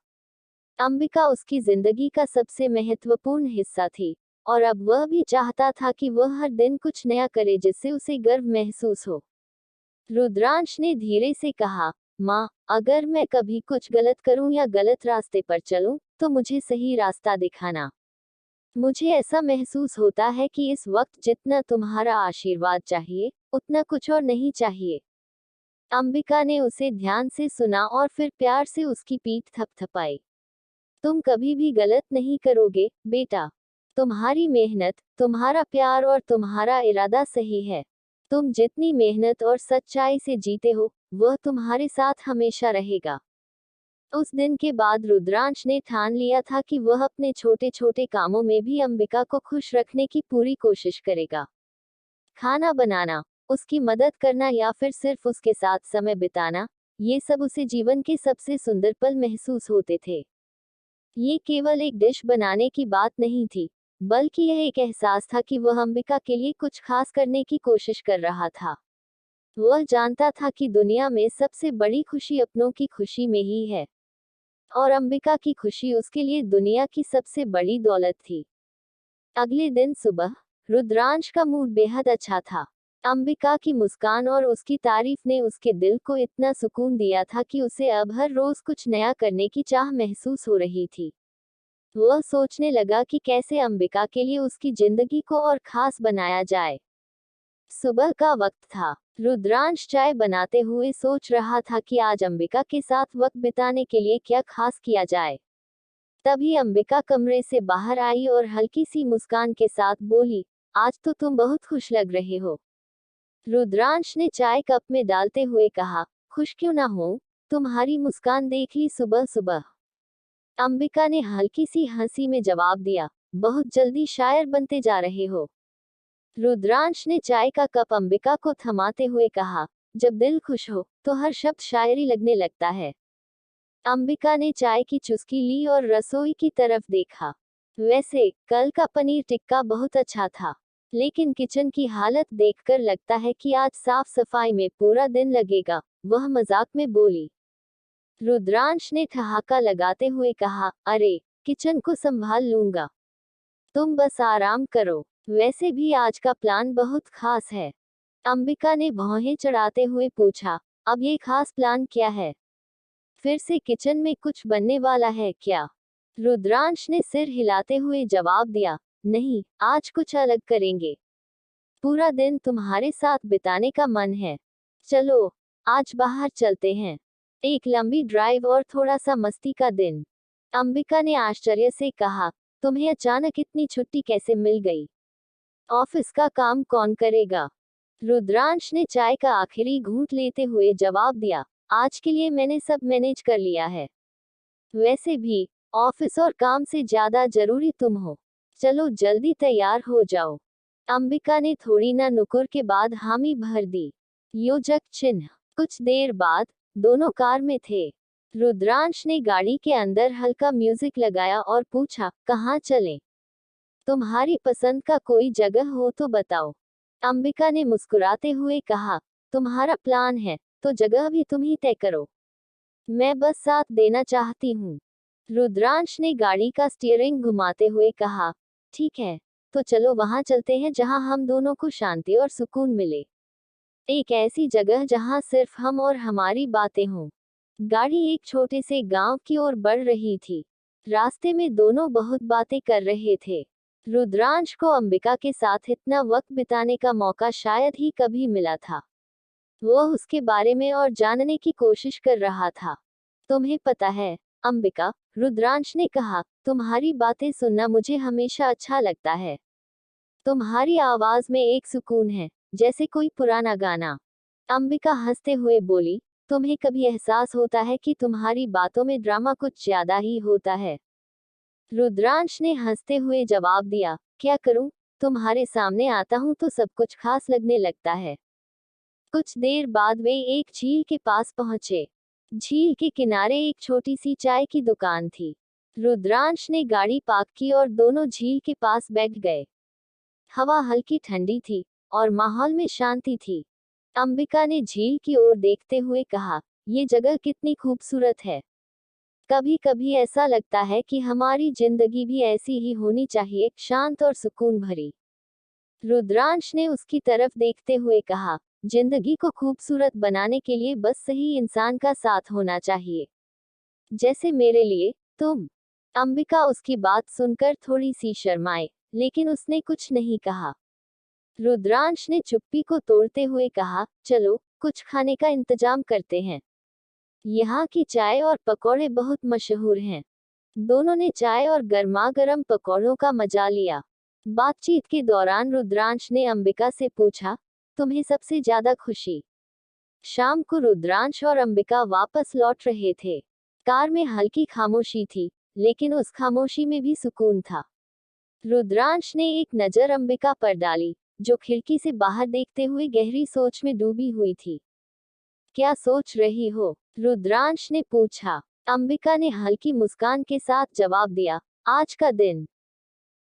अंबिका उसकी जिंदगी का सबसे महत्वपूर्ण हिस्सा थी, और अब वह भी चाहता था कि वह हर दिन कुछ नया करे जिससे उसे गर्व महसूस हो। रुद्रांश ने धीरे से कहा, माँ, अगर मैं कभी कुछ गलत करूं या गलत रास्ते पर चलूं, तो मुझे सही रास्ता दिखाना। मुझे ऐसा महसूस होता है कि इस वक्त जितना तुम्हारा आशीर्वाद चाहिए, उतना कुछ और नहीं चाहिए। अंबिका ने उसे ध्यान से सुना और फिर प्यार से उसकी पीठ थपथपाई। तुम कभी भी गलत नहीं करोगे, बेटा। तुम्हारी मेहनत, तुम्हारा प्यार और तुम्हारा इरादा सही है। तुम जितनी मेहनत और सच्चाई से जीते हो, वह तुम्हारे साथ हमेशा रहेगा। उस दिन के बाद रुद्रांश ने ठान लिया था कि वह अपने छोटे छोटे कामों में भी अंबिका को खुश रखने की पूरी कोशिश करेगा। खाना बनाना, उसकी मदद करना या फिर सिर्फ उसके साथ समय बिताना, ये सब उसे जीवन के सबसे सुंदर पल महसूस होते थे। ये केवल एक डिश बनाने की बात नहीं थी, बल्कि यह एक एहसास था कि वह अंबिका के लिए कुछ खास करने की कोशिश कर रहा था। वह जानता था कि दुनिया में सबसे बड़ी खुशी अपनों की खुशी में ही है, और अंबिका की खुशी उसके लिए दुनिया की सबसे बड़ी दौलत थी। अगले दिन सुबह, रुद्रांश का मूड बेहद अच्छा था। अंबिका की मुस्कान और उसकी तारीफ ने उसके दिल को इतना सुकून दिया था कि उसे अब हर रोज कुछ नया करने की चाह महसूस हो रही थी। वह सोचने लगा कि कैसे अंबिका के लिए उसकी जिंदगी को और खास बनाया जाए। सुबह का वक्त था। रुद्रांश चाय बनाते हुए सोच रहा था कि आज अंबिका के साथ वक्त बिताने के लिए क्या खास किया जाए। तभी अंबिका कमरे से बाहर आई और हल्की सी मुस्कान के साथ बोली, आज तो तुम बहुत खुश लग रहे हो। रुद्रांश ने चाय कप में डालते हुए कहा, खुश क्यों ना हो, तुम्हारी मुस्कान देख ली सुबह सुबह। अंबिका ने हल्की सी हंसी में जवाब दिया, बहुत जल्दी शायर बनते जा रहे हो। रुद्रांश ने चाय का कप अंबिका को थमाते हुए कहा, जब दिल खुश हो, तो हर शब्द शायरी लगने लगता है। अंबिका ने चाय की चुस्की ली और रसोई की तरफ देखा। वैसे, कल का पनीर टिक्का बहुत अच्छा था, लेकिन किचन की हालत देखकर लगता है कि आज साफ सफाई में पूरा दिन लगेगा, वह मजाक में बोली। रुद्रांश ने ठहाका लगाते हुए कहा, अरे, किचन को संभाल लूंगा। तुम बस आराम करो। वैसे भी आज का प्लान बहुत खास है। अंबिका ने भौहें चढ़ाते हुए पूछा, अब ये खास प्लान क्या है? फिर से किचन में कुछ बनने वाला है क्या? रुद्रांश ने सिर हिलाते हुए जवाब दिया, नहीं, आज कुछ अलग करेंगे। पूरा दिन तुम्हारे साथ बिताने का मन है। चलो, आज बाहर चलते हैं। एक लंबी ड्राइव और थोड़ा सा मस्ती का दिन। अंबिका ने आश्चर्य से कहा, तुम्हें अचानक इतनी छुट्टी कैसे मिल गई? ऑफिस का काम कौन करेगा? रुद्रांश ने चाय का आखिरी घूंट लेते हुए जवाब दिया, आज के लिए मैंने सब मैनेज कर लिया है। वैसे भी ऑफिस और काम से ज्यादा जरूरी तुम हो। चलो जल्दी तैयार हो जाओ। अंबिका ने थोड़ी ना नुकुर के बाद हामी भर दी। योजक चिन्ह। कुछ देर बाद दोनों कार में थे। रुद्रांश ने गाड़ी के अंदर हल्का म्यूजिक लगाया और पूछा, कहाँ चलें? तुम्हारी पसंद का कोई जगह हो तो बताओ। अंबिका ने मुस्कुराते हुए कहा, तुम्हारा प्लान है तो जगह भी तुम ही तय करो। मैं बस साथ देना चाहती हूँ। रुद्रांश ने गाड़ी का स्टीयरिंग घुमाते हुए कहा, ठीक है, तो चलो वहां चलते हैं जहां हम दोनों को शांति और सुकून मिले। एक ऐसी जगह जहां सिर्फ हम और हमारी बातें हों। गाड़ी एक छोटे से गांव की ओर बढ़ रही थी। रास्ते में दोनों बहुत बातें कर रहे थे। रुद्रांश को अंबिका के साथ इतना वक्त बिताने का मौका शायद ही कभी मिला था। वो उसके बारे में और जानने की कोशिश कर रहा था। तुम्हें पता है अंबिका, रुद्रांश ने कहा, तुम्हारी बातें सुनना मुझे हमेशा अच्छा लगता है। तुम्हारी आवाज में एक सुकून है, जैसे कोई पुराना गाना। अंबिका हंसते हुए बोली, तुम्हें कभी एहसास होता है कि तुम्हारी बातों में ड्रामा कुछ ज्यादा ही होता है? रुद्रांश ने हंसते हुए जवाब दिया, क्या करूं, तुम्हारे सामने आता हूं तो सब कुछ खास लगने लगता है। कुछ देर बाद वे एक झील के पास पहुंचे। झील के किनारे एक छोटी सी चाय की दुकान थी। रुद्रांश ने गाड़ी पार्क की और दोनों झील के पास बैठ गए। हवा हल्की ठंडी थी और माहौल में शांति थी। अंबिका ने झील की ओर देखते हुए कहा, ये जगह कितनी खूबसूरत है। कभी कभी ऐसा लगता है कि हमारी जिंदगी भी ऐसी ही होनी चाहिए, शांत और सुकून भरी। रुद्रांश ने उसकी तरफ देखते हुए कहा, जिंदगी को खूबसूरत बनाने के लिए बस सही इंसान का साथ होना चाहिए, जैसे मेरे लिए तुम। अंबिका उसकी बात सुनकर थोड़ी सी शर्माए, लेकिन उसने कुछ नहीं कहा। रुद्रांश ने चुप्पी को तोड़ते हुए कहा, चलो कुछ खाने का इंतजाम करते हैं। यहाँ की चाय और पकौड़े बहुत मशहूर हैं। दोनों ने चाय और गर्मा-गर्म पकौड़ों का मजा लिया। बातचीत के दौरान रुद्रांश ने अंबिका से पूछा, तुम्हें सबसे ज्यादा खुशी? शाम को रुद्रांश और अंबिका वापस लौट रहे थे। कार में हल्की खामोशी थी, लेकिन उस खामोशी में भी सुकून था। रुद्रांश ने एक नजर अंबिका पर डाली, जो खिड़की से बाहर देखते हुए गहरी सोच में डूबी हुई थी। क्या सोच रही हो? रुद्रांश ने पूछा। अंबिका ने हल्की मुस्कान के साथ जवाब दिया, आज का दिन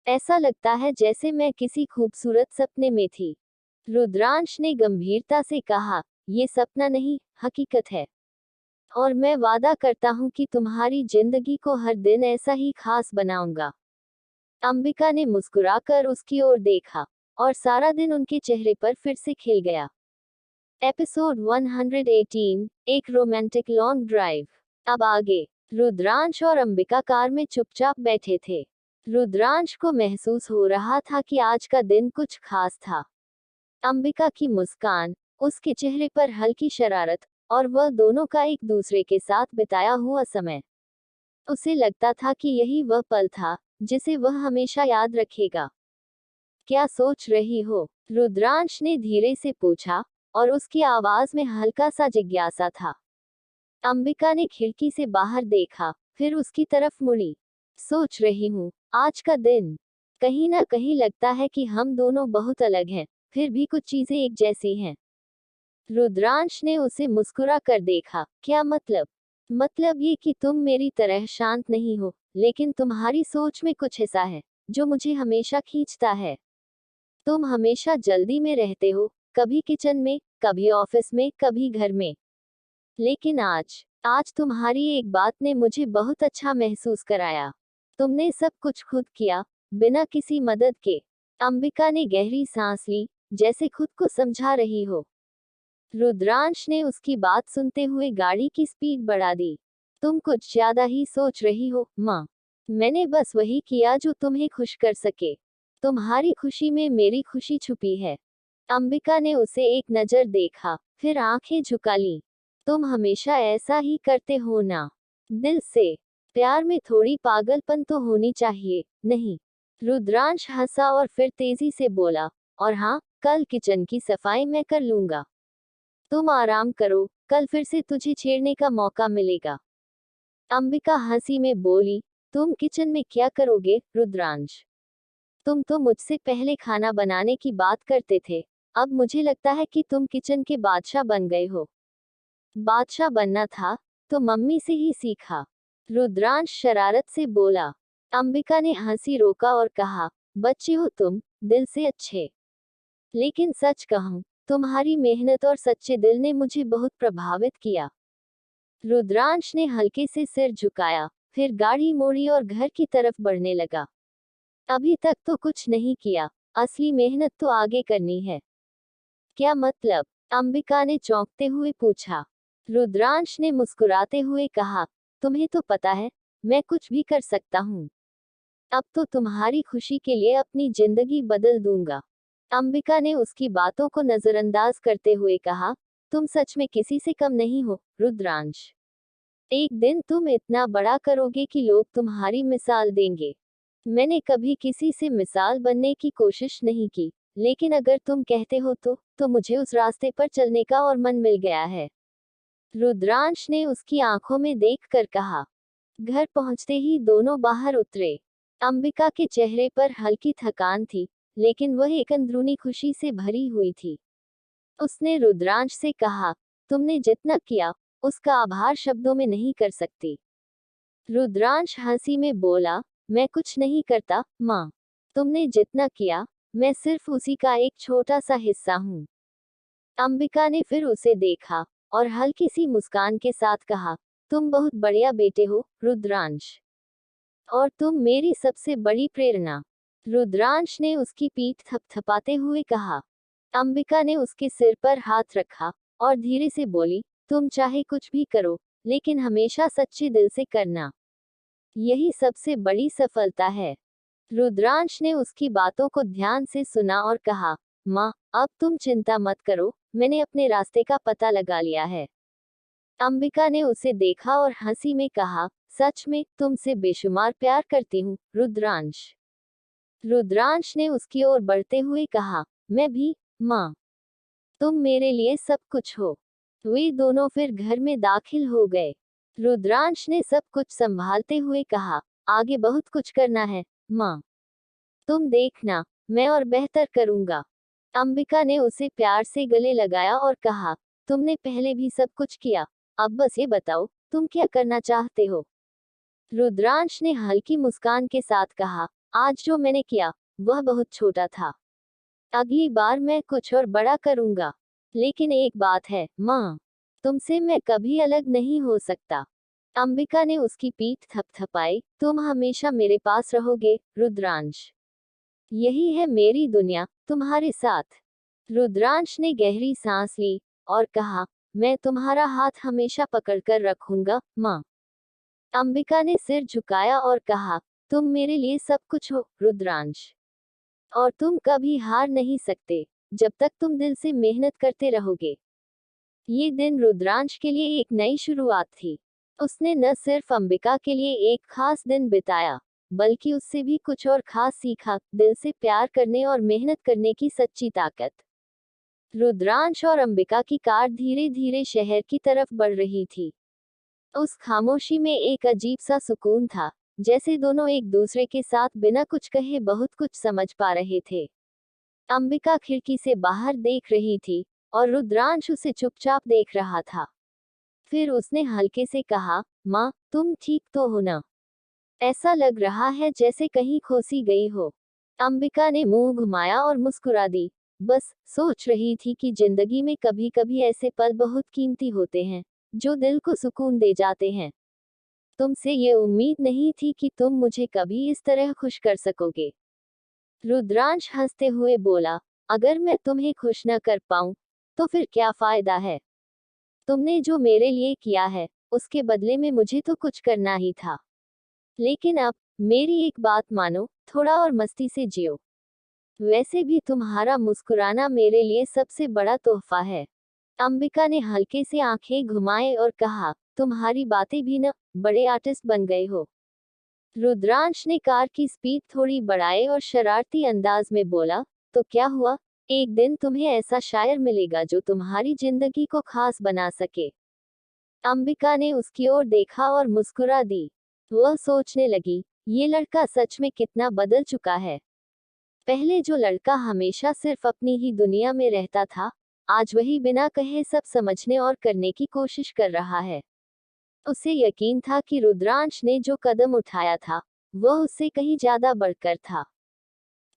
ऐसा लगता है जैसे मैं किसी खूबसूरत सपने में थी। रुद्रांश ने गंभीरता से कहा, ये सपना नहीं, हकीकत है। और मैं वादा करता हूँ कि तुम्हारी जिंदगी को हर दिन ऐसा ही खास बनाऊंगा। अंबिका ने मुस्कुराकर उसकी ओर देखा, और सारा दिन उनके चेहरे पर फिर से खिल गया। एपिसोड 118, एक रोमांटिक लॉन्ग ड्राइव। अब आगे। रुद्रांश और अंबिका कार में चुपचाप बैठे थे। रुद्रांश को महसूस हो रहा था कि आज का दिन कुछ खास था। अंबिका की मुस्कान, उसके चेहरे पर हल्की शरारत, और वह दोनों का एक दूसरे के साथ बिताया हुआ समय। उसे लगता था कि यही वह पल था जिसे वह हमेशा याद रखेगा। क्या सोच रही हो? रुद्रांश ने धीरे से पूछा, और उसकी आवाज में हल्का सा जिज्ञासा था। अंबिका ने खिड़की से बाहर देखा, फिर उसकी तरफ मुड़ी। सोच रही हूँ, आज का दिन कहीं ना कहीं लगता है कि हम दोनों बहुत अलग हैं, फिर भी कुछ चीजें एक जैसी हैं। रुद्रांश ने उसे मुस्कुरा कर देखा, क्या मतलब? मतलब ये कि तुम मेरी तरह शांत नहीं हो, लेकिन तुम्हारी सोच में कुछ ऐसा है जो मुझे हमेशा खींचता है। तुम हमेशा जल्दी में रहते हो, कभी किचन में, कभी ऑफिस में, कभी घर में। लेकिन आज तुम्हारी एक बात ने मुझे बहुत अच्छा महसूस कराया। तुमने सब कुछ खुद किया, बिना किसी मदद के। अंबिका ने गहरी सांस ली, जैसे खुद को समझा रही हो। रुद्रांश ने उसकी बात सुनते हुए गाड़ी की स्पीड बढ़ा दी। तुम कुछ ज्यादा ही सोच रही हो, माँ। मैंने बस वही किया जो तुम्हें खुश कर सके। तुम्हारी खुशी में मेरी खुशी छुपी है। अंबिका ने उसे एक नजर देखा, फिर आंखें झुका ली। तुम हमेशा ऐसा ही करते हो ना? दिल से। प्यार में थोड़ी पागलपन तो होनी चाहिए, नहीं? रुद्रांश हंसा और फिर तेजी से बोला, और हाँ, कल किचन की सफाई मैं कर लूंगा। तुम आराम करो, कल फिर से तुझे छेड़ने का मौका मिलेगा। अंबिका हंसी में बोली, तुम किचन में क्या करोगे, रुद्रांश? तुम तो मुझसे पहले खाना बनाने की बात करते थे। अब मुझे लगता है कि तुम किचन के बादशाह बन गए हो। बादशाह बनना था तो मम्मी से ही सीखा, रुद्रांश शरारत से बोला। अंबिका ने हंसी रोका और कहा, बच्चे हो तुम, दिल से अच्छे। लेकिन सच कहूं, तुम्हारी मेहनत और सच्चे दिल ने मुझे बहुत प्रभावित किया। रुद्रांश ने हल्के से सिर झुकाया, फिर गाड़ी मोड़ी और घर की तरफ बढ़ने लगा। अभी तक तो कुछ नहीं किया, असली मेहनत तो आगे करनी है। क्या मतलब? अंबिका ने चौंकते हुए पूछा। रुद्रांश ने मुस्कुराते हुए कहा, तुम्हें तो पता है, मैं कुछ भी कर सकता हूँ। अब तो तुम्हारी खुशी के लिए अपनी जिंदगी बदल दूंगा। अंबिका ने उसकी बातों को नजरअंदाज करते हुए कहा, तुम सच में किसी से कम नहीं हो, रुद्रांश। एक दिन तुम इतना बड़ा करोगे कि लोग तुम्हारी मिसाल देंगे। मैंने कभी किसी से मिसाल बनने की कोशिश नहीं की, लेकिन अगर तुम कहते हो तो मुझे उस रास्ते पर चलने का और मन मिल गया है। रुद्रांश ने उसकी आंखों में देखकर कहा। घर पहुंचते ही दोनों बाहर उतरे। अंबिका के चेहरे पर हल्की थकान थी, लेकिन वह एक अंदरूनी खुशी से भरी हुई थी। उसने रुद्रांश से कहा, तुमने जितना किया, उसका आभार शब्दों में नहीं कर सकती। रुद्रांश हंसी में बोला, मैं कुछ नहीं करता, माँ। तुमने जितना किया, मैं सिर्फ उसी का एक छोटा सा हिस्सा हूँ। अंबिका ने फिर उसे देखा और हल्की सी मुस्कान के साथ कहा, तुम बहुत बढ़िया बेटे हो, रुद्रांश। और तुम मेरी सबसे बड़ी प्रेरणा। रुद्रांश ने उसकी पीठ थपथपाते हुए कहा। अंबिका ने उसके सिर पर हाथ रखा और धीरे से बोली, तुम चाहे कुछ भी करो, लेकिन हमेशा सच्चे दिल से करना। यही सबसे बड़ी सफलता है। रुद्रांश ने उसकी बातों को ध्यान से सुना और कहा, माँ, अब तुम चिंता मत करो, मैंने अपने रास्ते का पता लगा लिया है। अंबिका ने उसे देखा और हंसी में कहा, सच में, तुमसे बेशुमार प्यार करती हूँ, रुद्रांश। रुद्रांश ने उसकी ओर बढ़ते हुए कहा, मैं भी, माँ। तुम मेरे लिए सब कुछ हो। वे दोनों फिर घर में दाखिल हो गए। रुद्रांश ने सब कुछ संभालते हुए कहा, आगे बहुत कुछ करना है, माँ। तुम देखना, मैं और बेहतर करूंगा। अंबिका ने उसे प्यार से गले लगाया और कहा, तुमने पहले भी सब कुछ किया, अब बस ये बताओ, तुम क्या करना चाहते हो? रुद्रांश ने हल्की मुस्कान के साथ कहा, आज जो मैंने किया, वह बहुत छोटा था। अगली बार मैं कुछ और बड़ा करूंगा। लेकिन एक बात है, माँ, तुमसे मैं कभी अलग नहीं हो सकता। अंबिका ने उसकी पीठ थपथपाई, तुम हमेशा मेरे पास रहोगे, रुद्रांश। यही है मेरी दुनिया, तुम्हारे साथ। रुद्रांश ने गहरी सांस ली और कहा, मैं तुम्हारा हाथ हमेशा पकड़कर रखूंगा, माँ। अंबिका ने सिर झुकाया और कहा, तुम मेरे लिए सब कुछ हो, रुद्रांश। और तुम कभी हार नहीं सकते, जब तक तुम दिल से मेहनत करते रहोगे। ये दिन रुद्रांश के लिए एक नई शुरुआत थी। उसने न सिर्फ अंबिका के लिए एक खास दिन बिताया, बल्कि उससे भी कुछ और खास सीखा, दिल से प्यार करने और मेहनत करने की सच्ची ताकत। रुद्रांश और अंबिका की कार धीरे धीरे शहर की तरफ बढ़ रही थी। उस खामोशी में एक अजीब सा सुकून था, जैसे दोनों एक दूसरे के साथ बिना कुछ कहे बहुत कुछ समझ पा रहे थे। अंबिका खिड़की से बाहर देख रही थी और रुद्रांश उसे चुपचाप देख रहा था। फिर उसने हल्के से कहा, माँ, तुम ठीक तो हो ना? ऐसा लग रहा है जैसे कहीं खोसी गई हो। अंबिका ने मुंह घुमाया और मुस्कुरा दी। बस सोच रही थी कि जिंदगी में कभी कभी ऐसे पल बहुत कीमती होते हैं, जो दिल को सुकून दे जाते हैं। तुमसे ये उम्मीद नहीं थी कि तुम मुझे कभी इस तरह खुश कर सकोगे। रुद्रांश हंसते हुए बोला, अगर मैं तुम्हें खुश न कर पाऊं, तो फिर क्या फायदा है? तुमने जो मेरे लिए किया है, उसके बदले में मुझे तो कुछ करना ही था। लेकिन अब, मेरी एक बात मानो, थोड़ा और मस्ती से जियो। वैसे भी तुम्हारा मुस्कुराना मेरे लिए सबसे बड़ा तोहफा है। अंबिका ने हल्के से आंखें घुमाए और कहा, तुम्हारी बातें भी न, बड़े आर्टिस्ट बन गए हो। रुद्रांश ने कार की स्पीड थोड़ी बढ़ाई और शरारती अंदाज में बोला, तो क्या हुआ, एक दिन तुम्हें ऐसा शायर मिलेगा जो तुम्हारी जिंदगी को खास बना सके। अंबिका ने उसकी ओर देखा और मुस्कुरा दी। वह सोचने लगी, ये लड़का सच में कितना बदल चुका है। पहले जो लड़का हमेशा सिर्फ अपनी ही दुनिया में रहता था, आज वही बिना कहे सब समझने और करने की कोशिश कर रहा है। उसे यकीन था कि रुद्रांश ने जो कदम उठाया था, वह उससे कहीं ज्यादा बढ़कर था।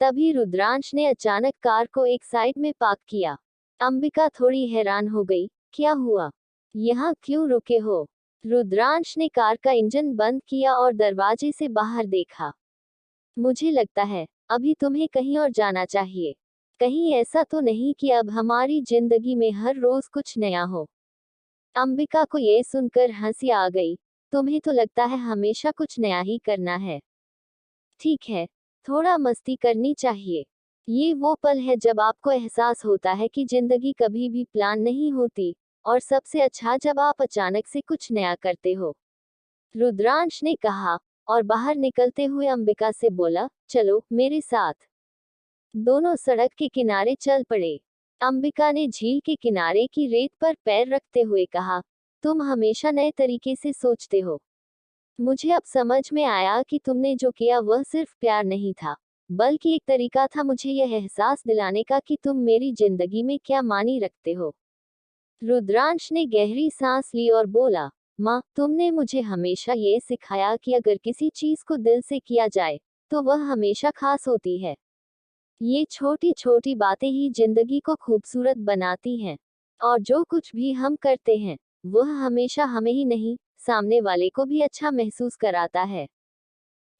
तभी रुद्रांश ने अचानक कार को एक साइड में पार्क किया। अंबिका थोड़ी हैरान हो गई, क्या हुआ? यहाँ क्यों रुके हो? रुद्रांश ने कार का इंजन बंद किया और दरवाजे से बाहर देखा। मुझे लगता है अभी तुम्हें कहीं और जाना चाहिए। कहीं ऐसा तो नहीं कि अब हमारी जिंदगी में हर रोज कुछ नया हो। अंबिका को ये सुनकर हंसी आ गई। तुम्हें तो लगता है हमेशा कुछ नया ही करना है। ठीक है, थोड़ा मस्ती करनी चाहिए। ये वो पल है जब आपको एहसास होता है कि जिंदगी कभी भी प्लान नहीं होती, और सबसे अच्छा जब आप अचानक से कुछ नया करते हो। रुद्रांश ने कहा, और बाहर निकलते हुए अंबिका से बोला, चलो मेरे साथ। दोनों सड़क के किनारे चल पड़े। अंबिका ने झील के किनारे की रेत पर पैर रखते हुए कहा, तुम हमेशा नए तरीके से सोचते हो। मुझे अब समझ में आया कि तुमने जो किया वह सिर्फ प्यार नहीं था, बल्कि एक तरीका था मुझे यह एहसास दिलाने का कि तुम मेरी जिंदगी में क्या मानी रखते हो। रुद्रांश ने गहरी सांस ली और बोला, माँ, तुमने मुझे हमेशा ये सिखाया कि अगर किसी चीज को दिल से किया जाए, तो वह हमेशा खास होती है। ये छोटी छोटी बातें ही जिंदगी को खूबसूरत बनाती हैं। और जो कुछ भी हम करते हैं, वह हमेशा हमें ही नहीं, सामने वाले को भी अच्छा महसूस कराता है।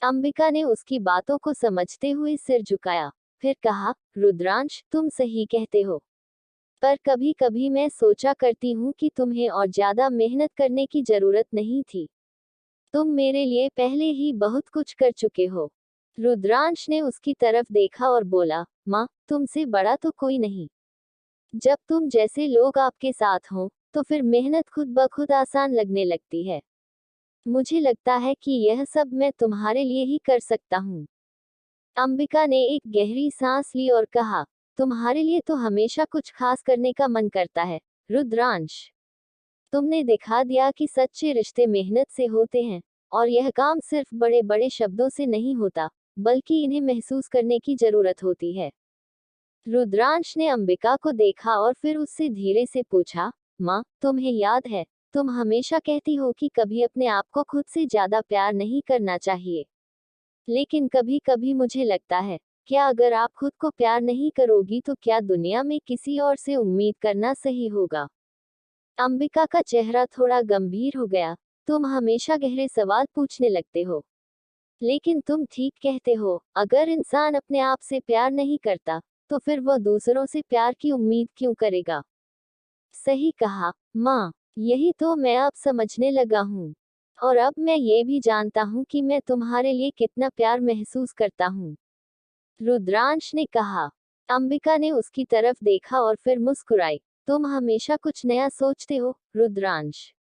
अंबिका ने उसकी बातों को समझते हुए सिर झुकाया। फिर कहा, रुद्रांश, तुम सही कहते हो। पर कभी कभी मैं सोचा करती हूँ कि तुम्हें और ज्यादा मेहनत करने की जरूरत नहीं थी। तुम मेरे लिए पहले ही बहुत कुछ कर चुके हो। रुद्रांश ने उसकी तरफ देखा और बोला, माँ, तुमसे बड़ा तो कोई नहीं। जब तुम जैसे लोग आपके साथ हों, तो फिर मेहनत खुद ब खुद आसान लगने लगती है। मुझे लगता है कि यह सब मैं तुम्हारे लिए ही कर सकता हूँ। अंबिका ने एक गहरी सांस ली और कहा, तुम्हारे लिए तो हमेशा कुछ खास करने का मन करता है, रुद्रांश। तुमने दिखा दिया कि सच्चे रिश्ते मेहनत से होते हैं, और यह काम सिर्फ बड़े बड़े शब्दों से नहीं होता, बल्कि इन्हें महसूस करने की जरूरत होती है। रुद्रांश ने अंबिका को देखा और फिर उससे धीरे से पूछा, माँ, तुम्हें याद है, तुम हमेशा कहती हो कि कभी अपने आप को खुद से ज्यादा प्यार नहीं करना चाहिए। लेकिन कभी कभी मुझे लगता है, क्या अगर आप खुद को प्यार नहीं करोगी तो क्या दुनिया में किसी और से उम्मीद करना सही होगा? अंबिका का चेहरा थोड़ा गंभीर हो गया। तुम हमेशा गहरे सवाल पूछने लगते हो। लेकिन तुम ठीक कहते हो, अगर इंसान अपने आप से प्यार नहीं करता, तो फिर वह दूसरों से प्यार की उम्मीद क्यों करेगा? सही कहा, माँ। यही तो मैं अब समझने लगा हूँ। और अब मैं ये भी जानता हूँ कि मैं तुम्हारे लिए कितना प्यार महसूस करता हूँ। रुद्रांश ने कहा। अंबिका ने उसकी तरफ देखा और फिर मुस्कुराई। तुम हमेशा कुछ नया सोचते हो, रुद्रांश।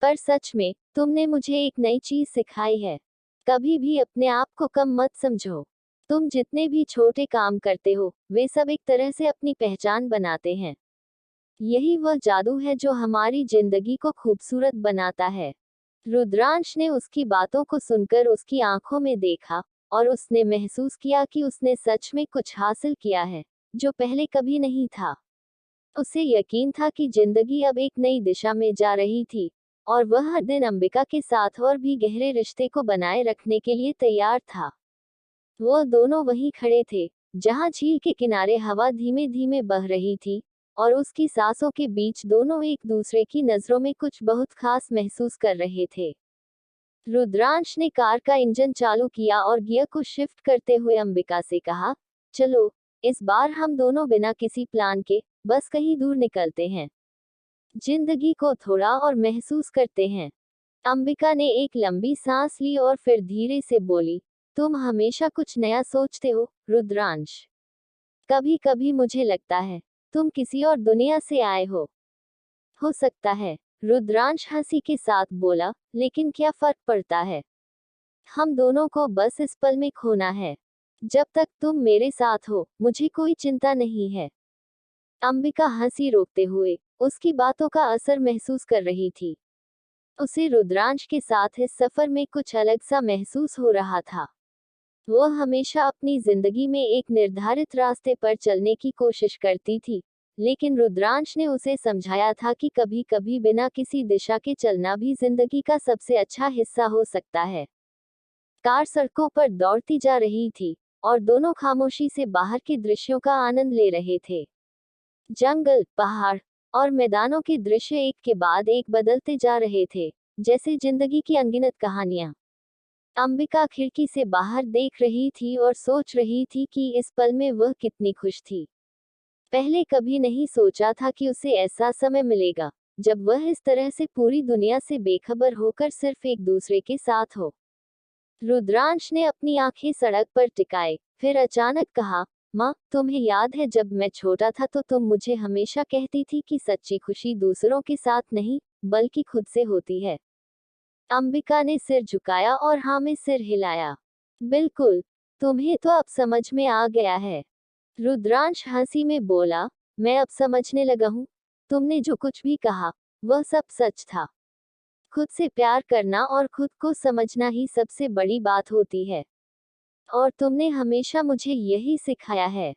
पर सच में, तुमने मुझे एक नई चीज सिखाई है। कभी भी अपने आप को कम मत समझो। तुम जितने भी छोटे काम करते हो, वे सब एक तरह से अपनी पहचान बनाते हैं। यही वह जादू है जो हमारी जिंदगी को खूबसूरत बनाता है। रुद्रांश ने उसकी बातों को सुनकर उसकी आंखों में देखा, और उसने महसूस किया कि उसने सच में कुछ हासिल किया है, जो पहले कभी नहीं था। उसे यकीन था कि जिंदगी अब एक नई दिशा में जा रही थी, और वह हर दिन अंबिका के साथ और भी गहरे रिश्ते को बनाए रखने के लिए तैयार था। वो दोनों वहीं खड़े थे, जहां झील के किनारे हवा धीमे धीमे बह रही थी, और उसकी सांसों के बीच दोनों एक दूसरे की नजरों में कुछ बहुत खास महसूस कर रहे थे। रुद्रांश ने कार का इंजन चालू किया और गियर को शिफ्ट करते हुए अंबिका से कहा, चलो, इस बार हम दोनों बिना किसी प्लान के बस कहीं दूर निकलते हैं। जिंदगी को थोड़ा और महसूस करते हैं। अंबिका ने एक लंबी सांस ली और फिर धीरे से बोली, तुम हमेशा कुछ नया सोचते हो, रुद्रांश। कभी कभी मुझे लगता है, तुम किसी और दुनिया से आए हो सकता है। रुद्रांश हंसी के साथ बोला, लेकिन क्या फर्क पड़ता है? हम दोनों को बस इस पल में खोना है। जब तक तुम मेरे साथ हो मुझे कोई चिंता नहीं है। अंबिका हंसी रोकते हुए उसकी बातों का असर महसूस कर रही थी। उसे रुद्रांश के साथ इस सफर में कुछ अलग सा महसूस हो रहा था। वह हमेशा अपनी जिंदगी में एक निर्धारित रास्ते पर चलने की कोशिश करती थी, लेकिन रुद्रांश ने उसे समझाया था कि कभी कभी बिना किसी दिशा के चलना भी जिंदगी का सबसे अच्छा हिस्सा हो सकता है। कार सड़कों पर दौड़ती जा रही थी और दोनों खामोशी से बाहर के दृश्यों का आनंद ले रहे थे। जंगल, पहाड़ और मैदानों के दृश्य एक के बाद एक बदलते जा रहे थे, जैसे जिंदगी की अनगिनत कहानियां। अंबिका खिड़की से बाहर देख रही थी और सोच रही थी कि इस पल में वह कितनी खुश थी। पहले कभी नहीं सोचा था कि उसे ऐसा समय मिलेगा जब वह इस तरह से पूरी दुनिया से बेखबर होकर सिर्फ एक दूसरे के साथ हो। रुद्रांश ने अपनी आंखें सड़क पर टिकाए, फिर अचानक कहा, माँ, तुम्हें याद है जब मैं छोटा था तो तुम मुझे हमेशा कहती थी कि सच्ची खुशी दूसरों के साथ नहीं, बल्कि खुद से होती है। अंबिका ने सिर झुकाया और हाँ में सिर हिलाया। बिल्कुल, तुम्हें तो अब समझ में आ गया है। रुद्रांश हंसी में बोला, मैं अब समझने लगा हूँ। तुमने जो कुछ भी कहा वह सब सच था। खुद से प्यार करना और खुद को समझना ही सबसे बड़ी बात होती है। और तुमने हमेशा मुझे यही सिखाया है।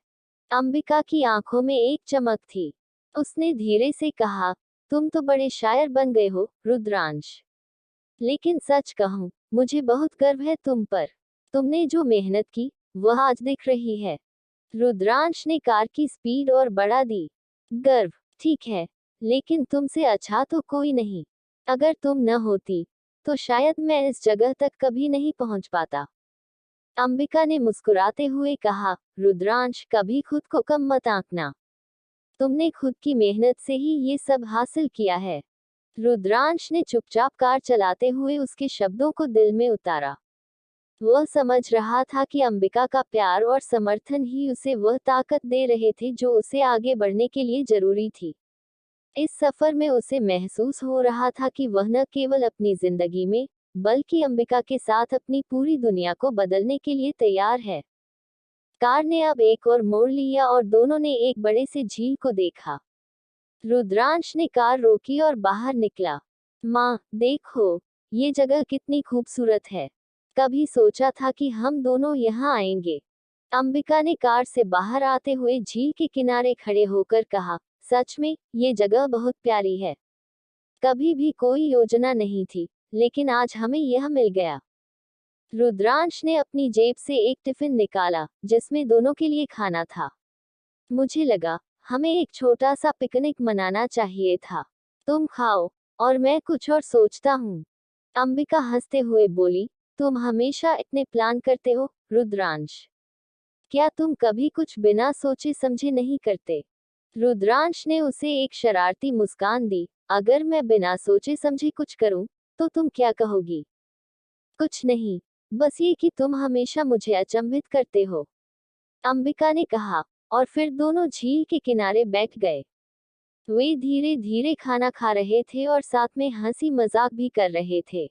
अंबिका की आंखों में एक चमक थी। उसने धीरे से कहा, तुम तो बड़े शायर बन गए हो, रुद्रांश। लेकिन सच कहूं, मुझे बहुत गर्व है तुम पर। तुमने जो मेहनत की, वह आज दिख रही है। रुद्रांश ने कार की स्पीड और बढ़ा दी। गर्व, ठीक है, लेकिन तुमसे अच्छा तो कोई नहीं। अगर तुम न होती, तो शायद मैं इस जगह तक कभी नहीं पहुंच पाता। अंबिका ने मुस्कुराते हुए कहा, रुद्रांश, कभी खुद को कम मत आंकना। तुमने खुद की मेहनत से ही ये सब हासिल किया है। रुद्रांश ने चुपचाप कार चलाते हुए उसके शब्दों को दिल में उतारा। वह समझ रहा था कि अंबिका का प्यार और समर्थन ही उसे वह ताकत दे रहे थे जो उसे आगे बढ़ने के लिए जरूरी थी। इस सफर में उसे महसूस हो रहा था कि वह न केवल अपनी जिंदगी में, बल्कि अंबिका के साथ अपनी पूरी दुनिया को बदलने के लिए तैयार है। कार ने अब एक और मोड़ लिया और दोनों ने एक बड़े से झील को देखा। रुद्रांश ने कार रोकी और बाहर निकला। माँ, देखो, ये जगह कितनी खूबसूरत है। कभी सोचा था कि हम दोनों यहाँ आएंगे। अंबिका ने कार से बाहर आते हुए झील के किनारे खड़े होकर कहा, सच में, ये जगह बहुत प्यारी है। कभी भी कोई योजना नहीं थी, लेकिन आज हमें यह मिल गया। रुद्रांश ने अपनी जेब से एक टिफिन निकाला, जिसमें दोनों के लिए खाना था। मुझे लगा, हमें एक छोटा सा पिकनिक मनाना चाहिए था। तुम खाओ, और मैं कुछ और सोचता हूँ। अंबिका हंसते हुए बोली, तुम हमेशा इतने प्लान करते हो, रुद्रांश। क्या तुम कभी कुछ बिना सोचे समझे नहीं करते? रुद्रांश ने उसे एक शरारती मुस्कान दी। अगर मैं बिना सोचे समझे कुछ करूं, तो तुम क्या कहोगी? कुछ नहीं, बस ये कि तुम हमेशा मुझे अचंभित करते हो, अंबिका ने कहा, और फिर दोनों झील के किनारे बैठ गए। वे धीरे धीरे खाना खा रहे थे और साथ में हंसी मजाक भी कर रहे थे।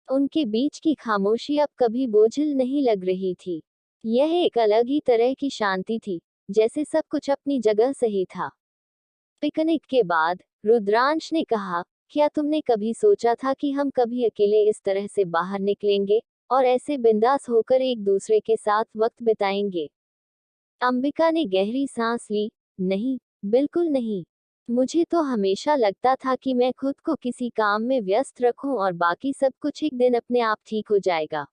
उनके बीच की खामोशी अब कभी बोझिल नहीं लग रही थी। यह एक अलग ही तरह की शांति थी, जैसे सब कुछ अपनी जगह सही था। पिकनिक के बाद रुद्रांश ने कहा, क्या तुमने कभी सोचा था कि हम कभी अकेले इस तरह से बाहर निकलेंगे और ऐसे बिंदास होकर एक दूसरे के साथ वक्त बिताएंगे? अंबिका ने गहरी सांस ली। नहीं, बिल्कुल नहीं। मुझे तो हमेशा लगता था कि मैं खुद को किसी काम में व्यस्त रखूं और बाकी सब कुछ एक दिन अपने आप ठीक हो जाएगा।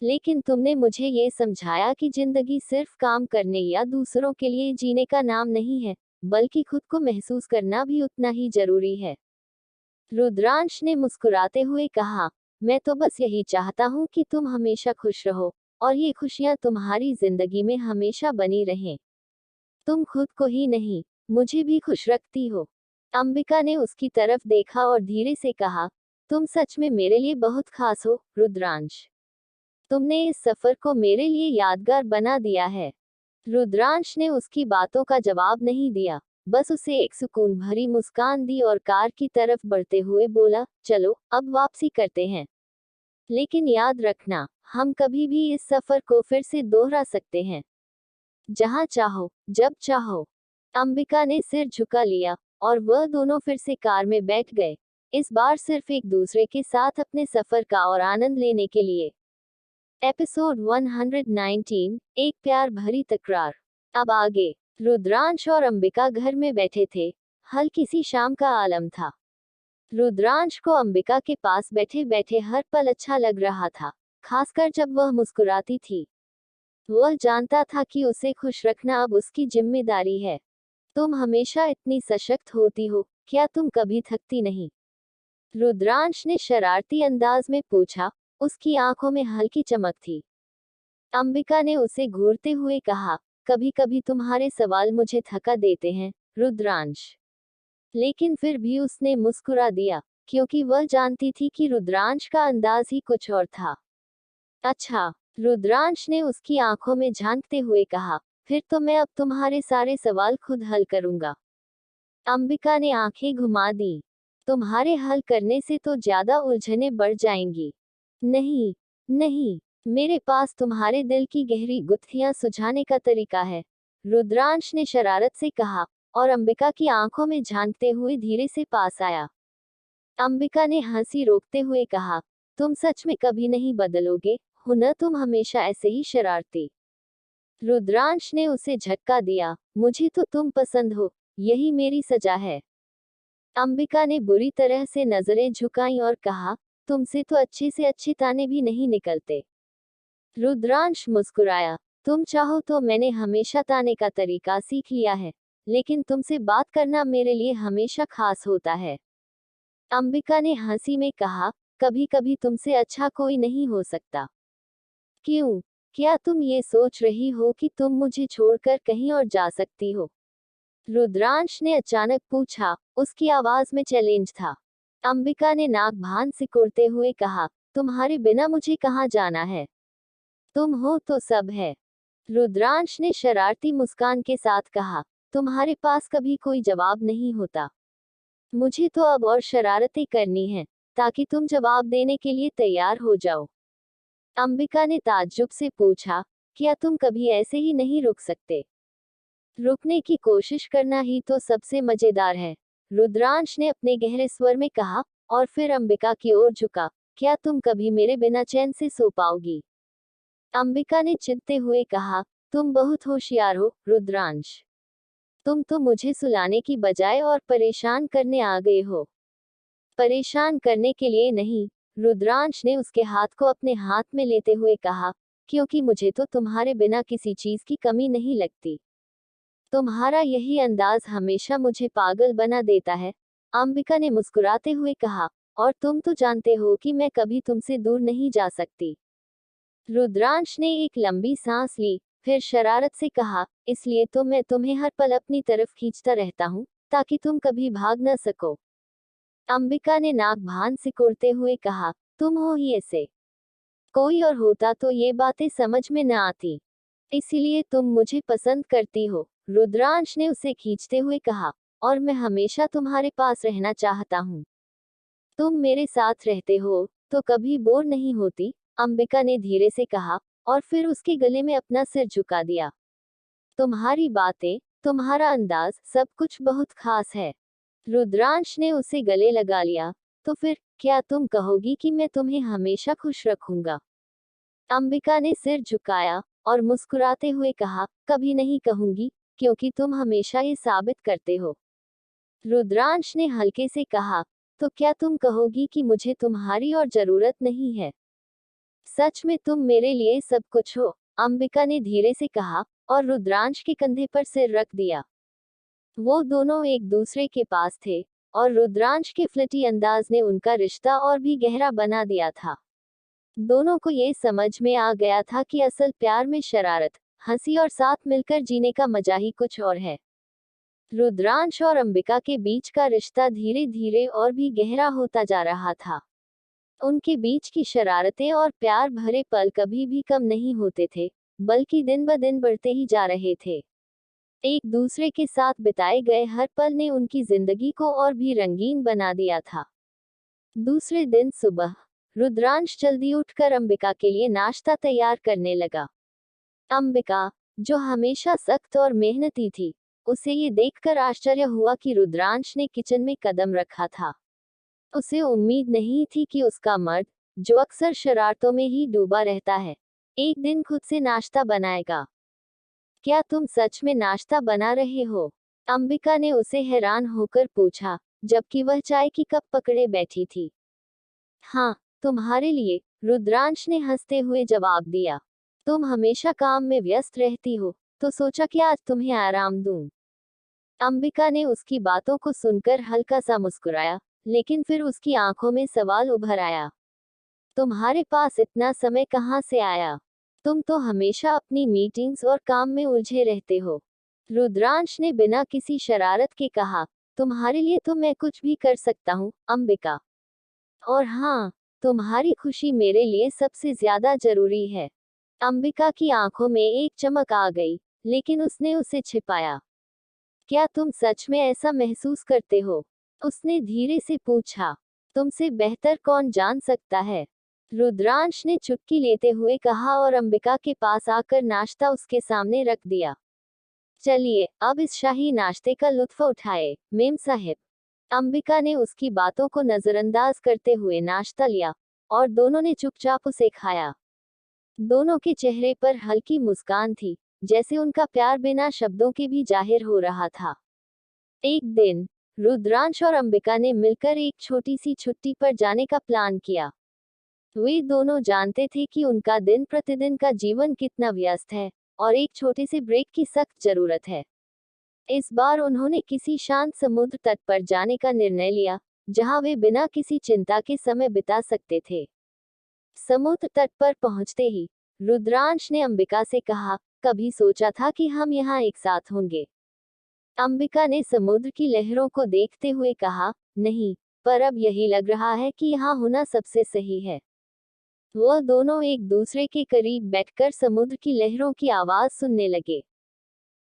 लेकिन तुमने मुझे ये समझाया कि जिंदगी सिर्फ काम करने या दूसरों के लिए जीने का नाम नहीं है, बल्कि खुद को महसूस करना भी उतना ही जरूरी है। रुद्रांश ने मुस्कुराते हुए कहा, मैं तो बस यही चाहता हूँ कि तुम हमेशा खुश रहो, और ये खुशियाँ तुम्हारी जिंदगी में हमेशा बनी रहें। तुम खुद को ही नहीं, मुझे भी खुश रखती हो। अंबिका ने उसकी तरफ देखा और धीरे से कहा, तुम सच में मेरे लिए बहुत खास हो, रुद्रांश। तुमने इस सफर को मेरे लिए यादगार बना दिया है। रुद्रांश ने उसकी बातों का जवाब नहीं दिया, बस उसे एक सुकून भरी मुस्कान दी और कार की तरफ बढ़ते हुए बोला, चलो, अब वापसी करते हैं। लेकिन याद रखना, हम कभी भी इस सफर को फिर से दोहरा सकते हैं, जहां चाहो, जब चाहो। अंबिका ने सिर झुका लिया और वह दोनों फिर से कार में बैठ गए, इस बार सिर्फ एक दूसरे के साथ अपने सफर का और आनंद लेने के लिए। एपिसोड 119, एक प्यार भरी तकरार। अब आगे। रुद्रांश और अंबिका घर में बैठे थे। हल्की सी शाम का आलम था। रुद्रांश को अंबिका के पास बैठे बैठे हर पल अच्छा लग रहा था, खासकर जब वह मुस्कुराती थी। वह जानता था कि उसे खुश रखना अब उसकी जिम्मेदारी है। तुम हमेशा इतनी सशक्त होती हो, क्या तुम कभी थकती नहीं? रुद्रांश ने शरारती अंदाज में पूछा। उसकी आंखों में हल्की चमक थी। अंबिका ने उसे घूरते हुए कहा, कभी कभी तुम्हारे सवाल मुझे थका देते हैं, रुद्रांश। लेकिन फिर भी उसने मुस्कुरा दिया, क्योंकि वह जानती थी कि रुद्रांश का अंदाज ही कुछ और था। अच्छा, रुद्रांश ने उसकी आंखों में झांकते हुए कहा, फिर तो मैं अब तुम्हारे सारे सवाल खुद हल करूंगा। अंबिका ने आंखें घुमा दी। तुम्हारे हल करने से तो ज्यादा उलझने बढ़ जाएंगी। नहीं, नहीं, मेरे पास तुम्हारे दिल की गहरी गुत्थियां सुलझाने का तरीका है, रुद्रांश ने शरारत से कहा, और अंबिका की आंखों में झांकते हुए धीरे से पास आया। अंबिका ने हंसी रोकते हुए कहा, तुम सच में कभी नहीं बदलोगे, हो न? तुम हमेशा ऐसे ही शरारती। रुद्रांश ने उसे झटका दिया, मुझे तो तुम पसंद हो, यही मेरी सजा है। अंबिका ने बुरी तरह से नजरें झुकाईं और कहा, तुमसे तो अच्छे से अच्छे ताने भी नहीं निकलते। रुद्रांश मुस्कुराया, तुम चाहो तो मैंने हमेशा ताने का तरीका सीख लिया है, लेकिन तुमसे बात करना मेरे लिए हमेशा खास होता है। अंबिका ने हंसी में कहा, कभी कभी तुमसे अच्छा कोई नहीं हो सकता। क्यों? क्या तुम ये सोच रही हो कि तुम मुझे छोड़कर कहीं और जा सकती हो? रुद्रांश ने अचानक पूछा। उसकी आवाज में चैलेंज था। अंबिका ने नाक भान सिकुड़ते हुए कहा, तुम्हारे बिना मुझे कहाँ जाना है? तुम हो तो सब है। रुद्रांश ने शरारती मुस्कान के साथ कहा, तुम्हारे पास कभी कोई जवाब नहीं होता। मुझे तो अब और शरारतें करनी हैं, ताकि तुम जवाब देने के लिए तैयार हो जाओ। अंबिका ने ताज्जुब से पूछा, क्या तुम कभी ऐसे ही नहीं रुक सकते? रुकने की कोशिश करना ही तो सबसे मजेदार है, रुद्रांश ने अपने गहरे स्वर में कहा, और फिर अंबिका की ओर झुका, क्या तुम कभी मेरे बिना चैन से सो पाओगी? अंबिका ने चिढ़ते हुए कहा, तुम बहुत होशियार हो, रुद्रांश। तुम तो मुझे सुलाने की बजाय और परेशान करने आ गए हो। परेशान करने के लिए नहीं, रुद्रांश ने उसके हाथ को अपने हाथ में लेते हुए कहा, क्योंकि मुझे तो तुम्हारे बिना किसी चीज की कमी नहीं लगती। तुम्हारा यही अंदाज हमेशा मुझे पागल बना देता है, अंबिका ने मुस्कुराते हुए कहा, और तुम तो जानते हो कि मैं कभी तुमसे दूर नहीं जा सकती। रुद्रांश ने एक लंबी सांस ली, फिर शरारत से कहा, इसलिए तो मैं तुम्हें हर पल अपनी तरफ खींचता रहता हूँ, ताकि तुम कभी भाग न सको। अंबिका ने नाक भान सिकुड़ते हुए कहा, तुम हो ही ऐसे। कोई और होता तो ये बातें समझ में न आती। इसीलिए तुम मुझे पसंद करती हो, रुद्रांश ने उसे खींचते हुए कहा, और मैं हमेशा तुम्हारे पास रहना चाहता हूँ। तुम मेरे साथ रहते हो तो कभी बोर नहीं होती, अंबिका ने धीरे से कहा, और फिर उसके गले में अपना सिर झुका दिया। तुम्हारी बातें, तुम्हारा अंदाज, सब कुछ बहुत खास है। रुद्रांश ने उसे गले लगा लिया। तो फिर क्या तुम कहोगी कि मैं तुम्हें हमेशा खुश रखूंगा? अंबिका ने सिर झुकाया और मुस्कुराते हुए कहा, कभी नहीं कहूंगी, क्योंकि तुम हमेशा ये साबित करते हो। रुद्रांश ने हल्के से कहा, तो क्या तुम कहोगी कि मुझे तुम्हारी और जरूरत नहीं है? सच में तुम मेरे लिए सब कुछ हो, अंबिका ने धीरे से कहा, और रुद्रांश के कंधे पर सिर रख दिया। वो दोनों एक दूसरे के पास थे, और रुद्रांश के फ्लर्टी अंदाज ने उनका रिश्ता और भी गहरा बना दिया था। दोनों को ये समझ में आ गया था कि असल प्यार में शरारत, हंसी और साथ मिलकर जीने का मजा ही कुछ और है। रुद्रांश और अंबिका के बीच का रिश्ता धीरे धीरे और भी गहरा होता जा रहा था। उनके बीच की शरारतें और प्यार भरे पल कभी भी कम नहीं होते थे, बल्कि दिन ब दिन बढ़ते ही जा रहे थे। एक दूसरे के साथ बिताए गए हर पल ने उनकी जिंदगी को और भी रंगीन बना दिया था। दूसरे दिन सुबह रुद्रांश जल्दी उठकर अंबिका के लिए नाश्ता तैयार करने लगा। अंबिका, जो हमेशा सख्त और मेहनती थी, उसे ये देखकर आश्चर्य हुआ कि रुद्रांश ने किचन में कदम रखा था। उसे उम्मीद नहीं थी कि उसका मर्द, जो अक्सर शरारतों में ही डूबा रहता है, एक दिन खुद से नाश्ता बनाएगा। क्या तुम सच में नाश्ता बना रहे हो? अंबिका ने उसे हैरान होकर पूछा, जबकि वह चाय की कप पकड़े बैठी थी। हाँ, तुम्हारे लिए, रुद्रांश ने हंसते हुए जवाब दिया। तुम हमेशा काम में व्यस्त रहती हो, तो सोचा कि आज तुम्हें आराम दूं। अंबिका ने उसकी बातों को सुनकर हल्का सा मुस्कुराया, लेकिन फिर उसकी आंखों में सवाल उभर आया। तुम्हारे पास इतना समय कहाँ से आया? तुम तो हमेशा अपनी मीटिंग्स और काम में उलझे रहते हो। रुद्रांश ने बिना किसी शरारत के कहा, तुम्हारे लिए तो मैं कुछ भी कर सकता हूँ, अंबिका। और हाँ, तुम्हारी खुशी मेरे लिए सबसे ज्यादा जरूरी है। अंबिका की आंखों में एक चमक आ गई, लेकिन उसने उसे छिपाया। क्या तुम सच में ऐसा महसूस करते हो? उसने धीरे से पूछा। तुमसे बेहतर कौन जान सकता है? रुद्रांश ने चुटकी लेते हुए कहा और अंबिका के पास आकर नाश्ता उसके सामने रख दिया। चलिए, अब इस शाही नाश्ते का लुत्फ उठाए, मेम साहिब। अंबिका ने उसकी बातों को नजरअंदाज करते हुए नाश्ता लिया, और दोनों ने चुपचाप उसे खाया। दोनों के चेहरे पर हल्की मुस्कान थी, जैसे उनका प्यार बिना शब्दों के भी जाहिर हो रहा था। एक दिन, रुद्रांश और अंबिका ने मिलकर एक छोटी सी छुट्टी पर जाने का प्लान किया। वे दोनों जानते थे कि उनका दिन प्रतिदिन का जीवन कितना व्यस्त है, और एक छोटे से ब्रेक की सख्त जरूरत है। इस बार उन्होंने किसी शांत समुद्र तट पर जाने का निर्णय लिया, जहां वे बिना किसी चिंता के समय बिता सकते थे। समुद्र तट पर पहुंचते ही, रुद्रांश ने अंबिका से कहा, कभी सोचा था कि हम यहाँ एक साथ होंगे? अंबिका ने समुद्र की लहरों को देखते हुए कहा, नहीं, पर अब यही लग रहा है कि यहाँ होना सबसे सही है। वह दोनों एक दूसरे के करीब बैठकर समुद्र की लहरों की आवाज सुनने लगे।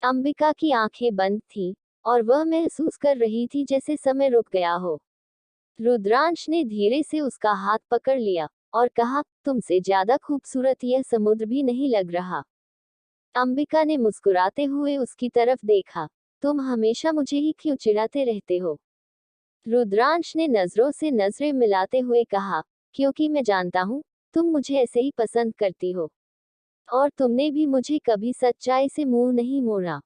अंबिका की आंखें बंद थीं, और वह महसूस कर रही थी जैसे समय रुक गया हो। रुद्रांश ने धीरे से उसका हाथ पकड़ लिया, और कहा, तुमसे ज्यादा खूबसूरत यह समुद्र भी नहीं लग रहा। अंबिका ने मुस्कुराते हुए उसकी तरफ देखा, तुम हमेशा मुझे ही क्यों चिढ़ाते रहते हो? रुद्रांश ने नजरों से नजरें मिलाते हुए कहा, क्योंकि मैं जानता हूँ, तुम मुझे ऐसे ही पसंद करती हो। और तुमने भी मुझे कभी सच्चाई से मुंह नहीं मोड़ा।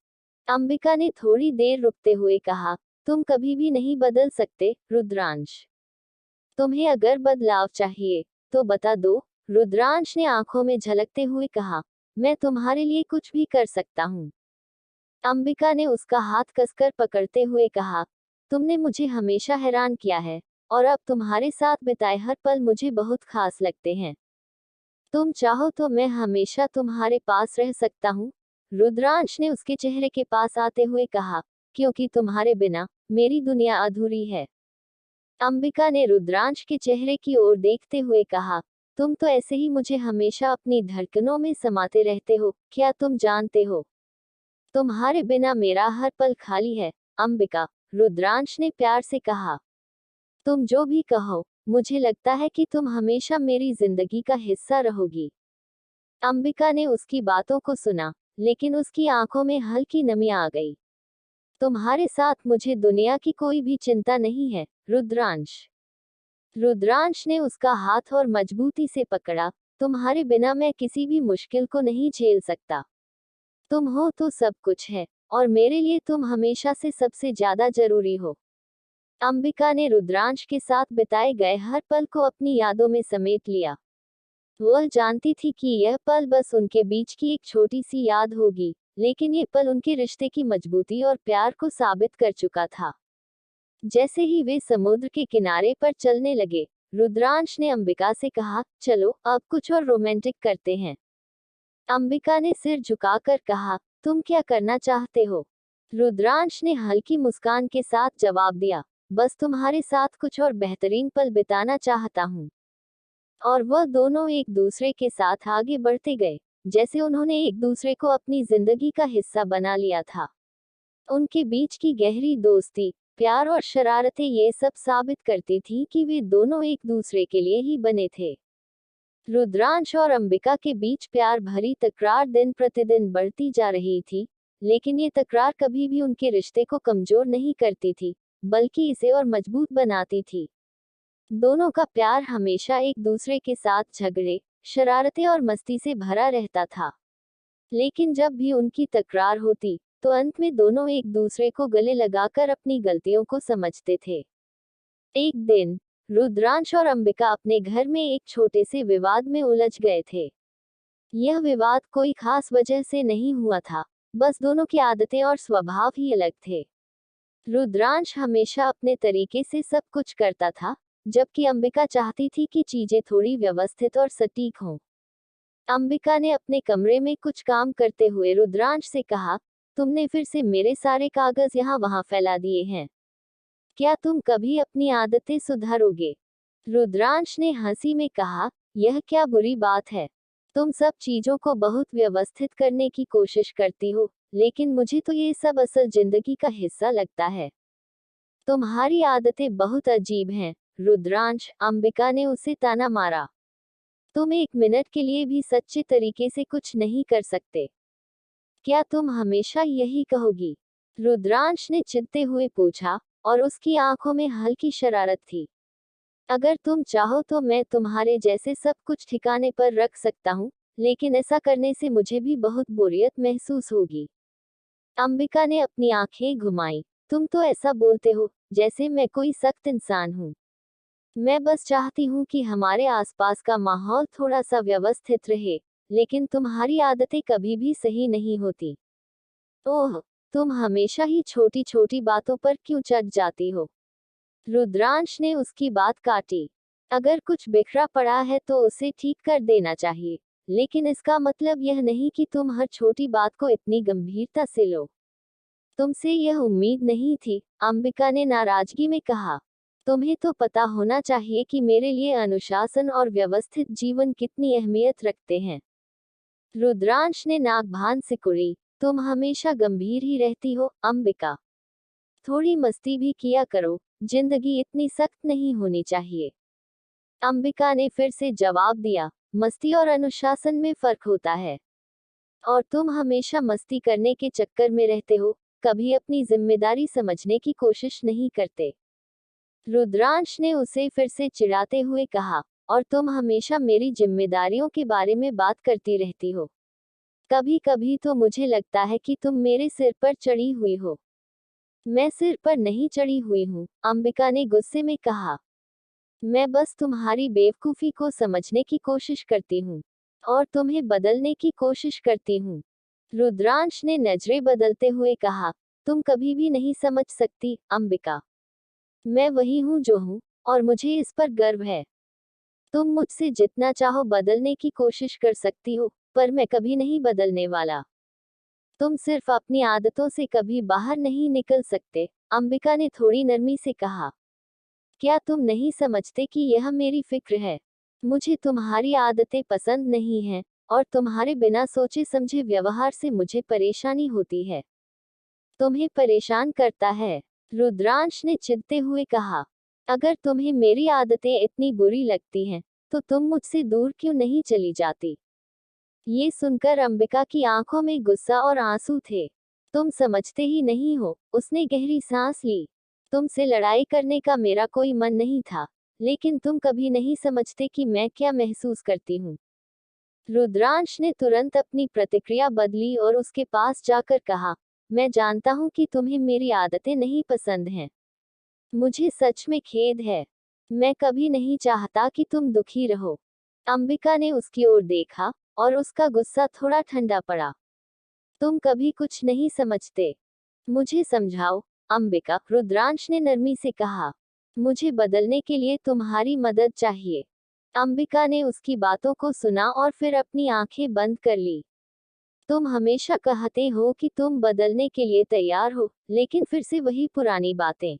अंबिका ने थोड़ी देर रुकते हुए कहा, तुम कभी भी नहीं बदल सकते, रुद्रांश। तुम्हें अगर बदलाव चाहिए, तो बता दो, रुद्रांश ने आंखों में झलकते हुए कहा, मैं तुम्हारे लिए कुछ भी कर सकता हूँ। अंबिका ने उसका हाथ कसकर पकड़ते हुए कहा, तुमने मुझे हमेशा हैरान किया है, और अब तुम्हारे साथ बिताए हर पल मुझे बहुत खास लगते हैं। तुम चाहो तो मैं हमेशा तुम्हारे पास रह सकता हूँ, रुद्रांश ने उसके चेहरे के पास आते हुए कहा, क्योंकि तुम्हारे बिना मेरी दुनिया अधूरी है। अंबिका ने रुद्रांश के चेहरे की ओर देखते हुए कहा, तुम तो ऐसे ही मुझे हमेशा अपनी धड़कनों में समाते रहते हो, क्या तुम जानते हो? तुम्हारे बिना मेरा हर पल खाली है, अंबिका, रुद्रांश ने प्यार से कहा। तुम जो भी कहो, मुझे लगता है कि तुम हमेशा मेरी जिंदगी का हिस्सा रहोगी। अंबिका ने उसकी बातों को सुना, लेकिन उसकी आंखों में हल्की नमी आ गई। तुम्हारे साथ मुझे दुनिया की कोई भी चिंता नहीं है, रुद्रांश। रुद्रांश ने उसका हाथ और मजबूती से पकड़ा, तुम्हारे बिना मैं किसी भी मुश्किल को नहीं झेल सकता। तुम हो तो सब कुछ है, और मेरे लिए तुम हमेशा से सबसे ज्यादा जरूरी हो। अंबिका ने रुद्रांश के साथ बिताए गए हर पल को अपनी यादों में समेट लिया। वह जानती थी कि यह पल बस उनके बीच की एक छोटी सी याद होगी, लेकिन ये पल उनके रिश्ते की मजबूती और प्यार को साबित कर चुका था। जैसे ही वे समुद्र के किनारे पर चलने लगे, रुद्रांश ने अंबिका से कहा, चलो अब कुछ और रोमांटिक करते हैं। अंबिका ने सिर झुकाकर कहा, तुम क्या करना चाहते हो? रुद्रांश ने हल्की मुस्कान के साथ जवाब दिया, बस तुम्हारे साथ कुछ और बेहतरीन पल बिताना चाहता हूँ। और वह दोनों एक दूसरे के साथ आगे बढ़ते गए, जैसे उन्होंने एक दूसरे को अपनी जिंदगी का हिस्सा बना लिया था। उनके बीच की गहरी दोस्ती, प्यार और शरारतें ये सब साबित करती थी कि वे दोनों एक दूसरे के लिए ही बने थे। रुद्रांश और अंबिका के बीच प्यार भरी तकरार दिन प्रतिदिन बढ़ती जा रही थी, लेकिन ये तकरार कभी भी उनके रिश्ते को कमजोर नहीं करती थी, बल्कि इसे और मजबूत बनाती थी। दोनों का प्यार हमेशा एक दूसरे के साथ झगड़े, शरारतें और मस्ती से भरा रहता था। लेकिन जब भी उनकी तकरार होती, तो अंत में दोनों एक दूसरे को गले लगाकर अपनी गलतियों को समझते थे। एक दिन रुद्रांश और अंबिका अपने घर में एक छोटे से विवाद में उलझ गए थे। यह विवाद कोई खास वजह से नहीं हुआ था, बस दोनों की आदतें और स्वभाव ही अलग थे। रुद्रांश हमेशा अपने तरीके से सब कुछ करता था, जबकि अंबिका चाहती थी कि चीजें थोड़ी व्यवस्थित और सटीक हों। अंबिका ने अपने कमरे में कुछ काम करते हुए रुद्रांश से कहा, तुमने फिर से मेरे सारे कागज यहाँ वहाँ फैला दिए हैं। क्या तुम कभी अपनी आदतें सुधारोगे? रुद्रांश ने हंसी में कहा, यह क्या बुरी बात है। तुम सब चीजों को बहुत व्यवस्थित करने की कोशिश करती हो, लेकिन मुझे तो ये सब असल जिंदगी का हिस्सा लगता है। तुम्हारी आदतें बहुत अजीब हैं, रुद्रांश, अंबिका ने उसे ताना मारा। तुम एक मिनट के लिए भी सच्चे तरीके से कुछ नहीं कर सकते। क्या तुम हमेशा यही कहोगी? रुद्रांश ने चिढ़ते हुए पूछा, और उसकी आंखों में हल्की शरारत थी। अगर तुम चाहो तो मैं तुम्हारे जैसे सब कुछ ठिकाने पर रख सकता हूँ, लेकिन ऐसा करने से मुझे भी बहुत बोरियत महसूस होगी। अंबिका ने अपनी आंखें घुमाई। तुम तो ऐसा बोलते हो जैसे मैं कोई सख्त इंसान हूँ। मैं बस चाहती हूँ कि हमारे आसपास का माहौल थोड़ा सा व्यवस्थित रहे, लेकिन तुम्हारी आदतें कभी भी सही नहीं होती। ओह, तुम हमेशा ही छोटी छोटी बातों पर क्यों चढ़ जाती हो? रुद्रांश ने उसकी बात काटी। अगर कुछ बिखरा पड़ा है तो उसे ठीक कर देना चाहिए, लेकिन इसका मतलब यह नहीं कि तुम हर छोटी बात को इतनी गंभीरता से लो। तुमसे यह उम्मीद नहीं थी, अंबिका ने नाराजगी में कहा। तुम्हें तो पता होना चाहिए कि मेरे लिए अनुशासन और व्यवस्थित जीवन कितनी अहमियत रखते हैं। रुद्रांश ने नाक भान सिकुड़ी। तुम हमेशा गंभीर ही रहती हो, अंबिका। थोड़ी मस्ती भी किया करो, जिंदगी इतनी सख्त नहीं होनी चाहिए। अंबिका ने फिर से जवाब दिया, मस्ती और अनुशासन में फर्क होता है। और तुम हमेशा मस्ती करने के चक्कर में रहते हो, कभी अपनी जिम्मेदारी समझने की कोशिश नहीं करते। रुद्रांश ने उसे फिर से चिढ़ाते हुए कहा, और तुम हमेशा मेरी जिम्मेदारियों के बारे में बात करती रहती हो। कभी कभी तो मुझे लगता है कि तुम मेरे सिर पर चढ़ी हुई हो। मैं सिर पर नहीं चढ़ी हुई हूँ, अंबिका ने गुस्से में कहा। मैं बस तुम्हारी बेवकूफी को समझने की कोशिश करती हूँ, और तुम्हें बदलने की कोशिश करती हूँ। रुद्रांश ने नजरें बदलते हुए कहा, तुम कभी भी नहीं समझ सकती, अंबिका। मैं वही हूँ जो हूँ, और मुझे इस पर गर्व है। तुम मुझसे जितना चाहो बदलने की कोशिश कर सकती हो, पर मैं कभी नहीं बदलने वाला। तुम सिर्फ अपनी आदतों से कभी बाहर नहीं निकल सकते, अंबिका ने थोड़ी नरमी से कहा। क्या तुम नहीं समझते कि यह मेरी फिक्र है? मुझे तुम्हारी आदतें पसंद नहीं हैं, और तुम्हारे बिना सोचे समझे व्यवहार से मुझे परेशानी होती है। तुम्हें परेशान करता है? रुद्रांश ने चिढ़ते हुए कहा। अगर तुम्हें मेरी आदतें इतनी बुरी लगती हैं, तो तुम मुझसे दूर क्यों नहीं चली जाती? ये सुनकर अंबिका की आंखों में गुस्सा और आंसू थे। तुम समझते ही नहीं हो, उसने गहरी सांस ली। तुमसे लड़ाई करने का मेरा कोई मन नहीं था, लेकिन तुम कभी नहीं समझते कि मैं क्या महसूस करती हूँ। रुद्रांश ने तुरंत अपनी प्रतिक्रिया बदली और उसके पास जाकर कहा, मैं जानता हूँ कि तुम्हें मेरी आदतें नहीं पसंद हैं। मुझे सच में खेद है। मैं कभी नहीं चाहता कि तुम दुखी रहो। अंबिका ने उसकी ओर देखा, और उसका गुस्सा थोड़ा ठंडा पड़ा। तुम कभी कुछ नहीं समझते। मुझे समझाओ, अंबिका, रुद्रांश ने नरमी से कहा। मुझे बदलने के लिए तुम्हारी मदद चाहिए। अंबिका ने उसकी बातों को सुना और फिर अपनी आंखें बंद कर ली। तुम हमेशा कहते हो कि तुम बदलने के लिए तैयार हो, लेकिन फिर से वही पुरानी बातें।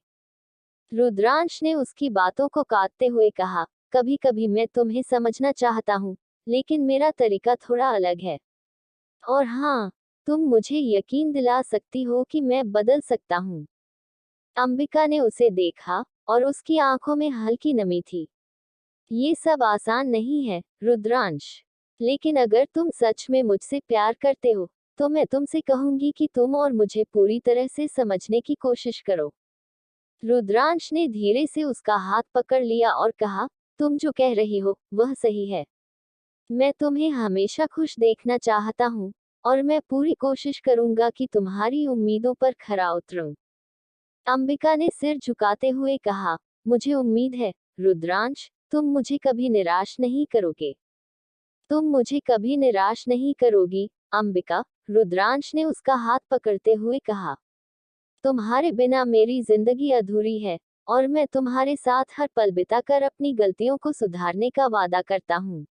रुद्रांश ने उसकी बातों को काटते हुए कहा, कभी कभी मैं तुम्हें समझना चाहता हूँ, लेकिन मेरा तरीका थोड़ा अलग है। और हाँ, तुम मुझे यकीन दिला सकती हो कि मैं बदल सकता हूँ। अंबिका ने उसे देखा और उसकी आंखों में हल्की नमी थी। ये सब आसान नहीं है, रुद्रांश। लेकिन अगर तुम सच में मुझसे प्यार करते हो, तो मैं तुमसे कहूंगी कि तुम और मुझे पूरी तरह से समझने की कोशिश करो। रुद्रांश ने धीरे से उसका हाथ पकड़ लिया और कहा, तुम जो कह रही हो, वह सही है। मैं तुम्हें हमेशा खुश देखना चाहता हूँ, और मैं पूरी कोशिश करूंगा कि तुम्हारी उम्मीदों पर खरा उतरूं। अंबिका ने सिर झुकाते हुए कहा, मुझे उम्मीद है, रुद्रांश, तुम मुझे कभी निराश नहीं करोगे। तुम मुझे कभी निराश नहीं करोगी, अंबिका। रुद्रांश ने उसका हाथ पकड़ते हुए कहा, तुम्हारे बिना मेरी जिंदगी अधूरी है, और मैं तुम्हारे साथ हर पल बिताकर अपनी गलतियों को सुधारने का वादा करता हूँ।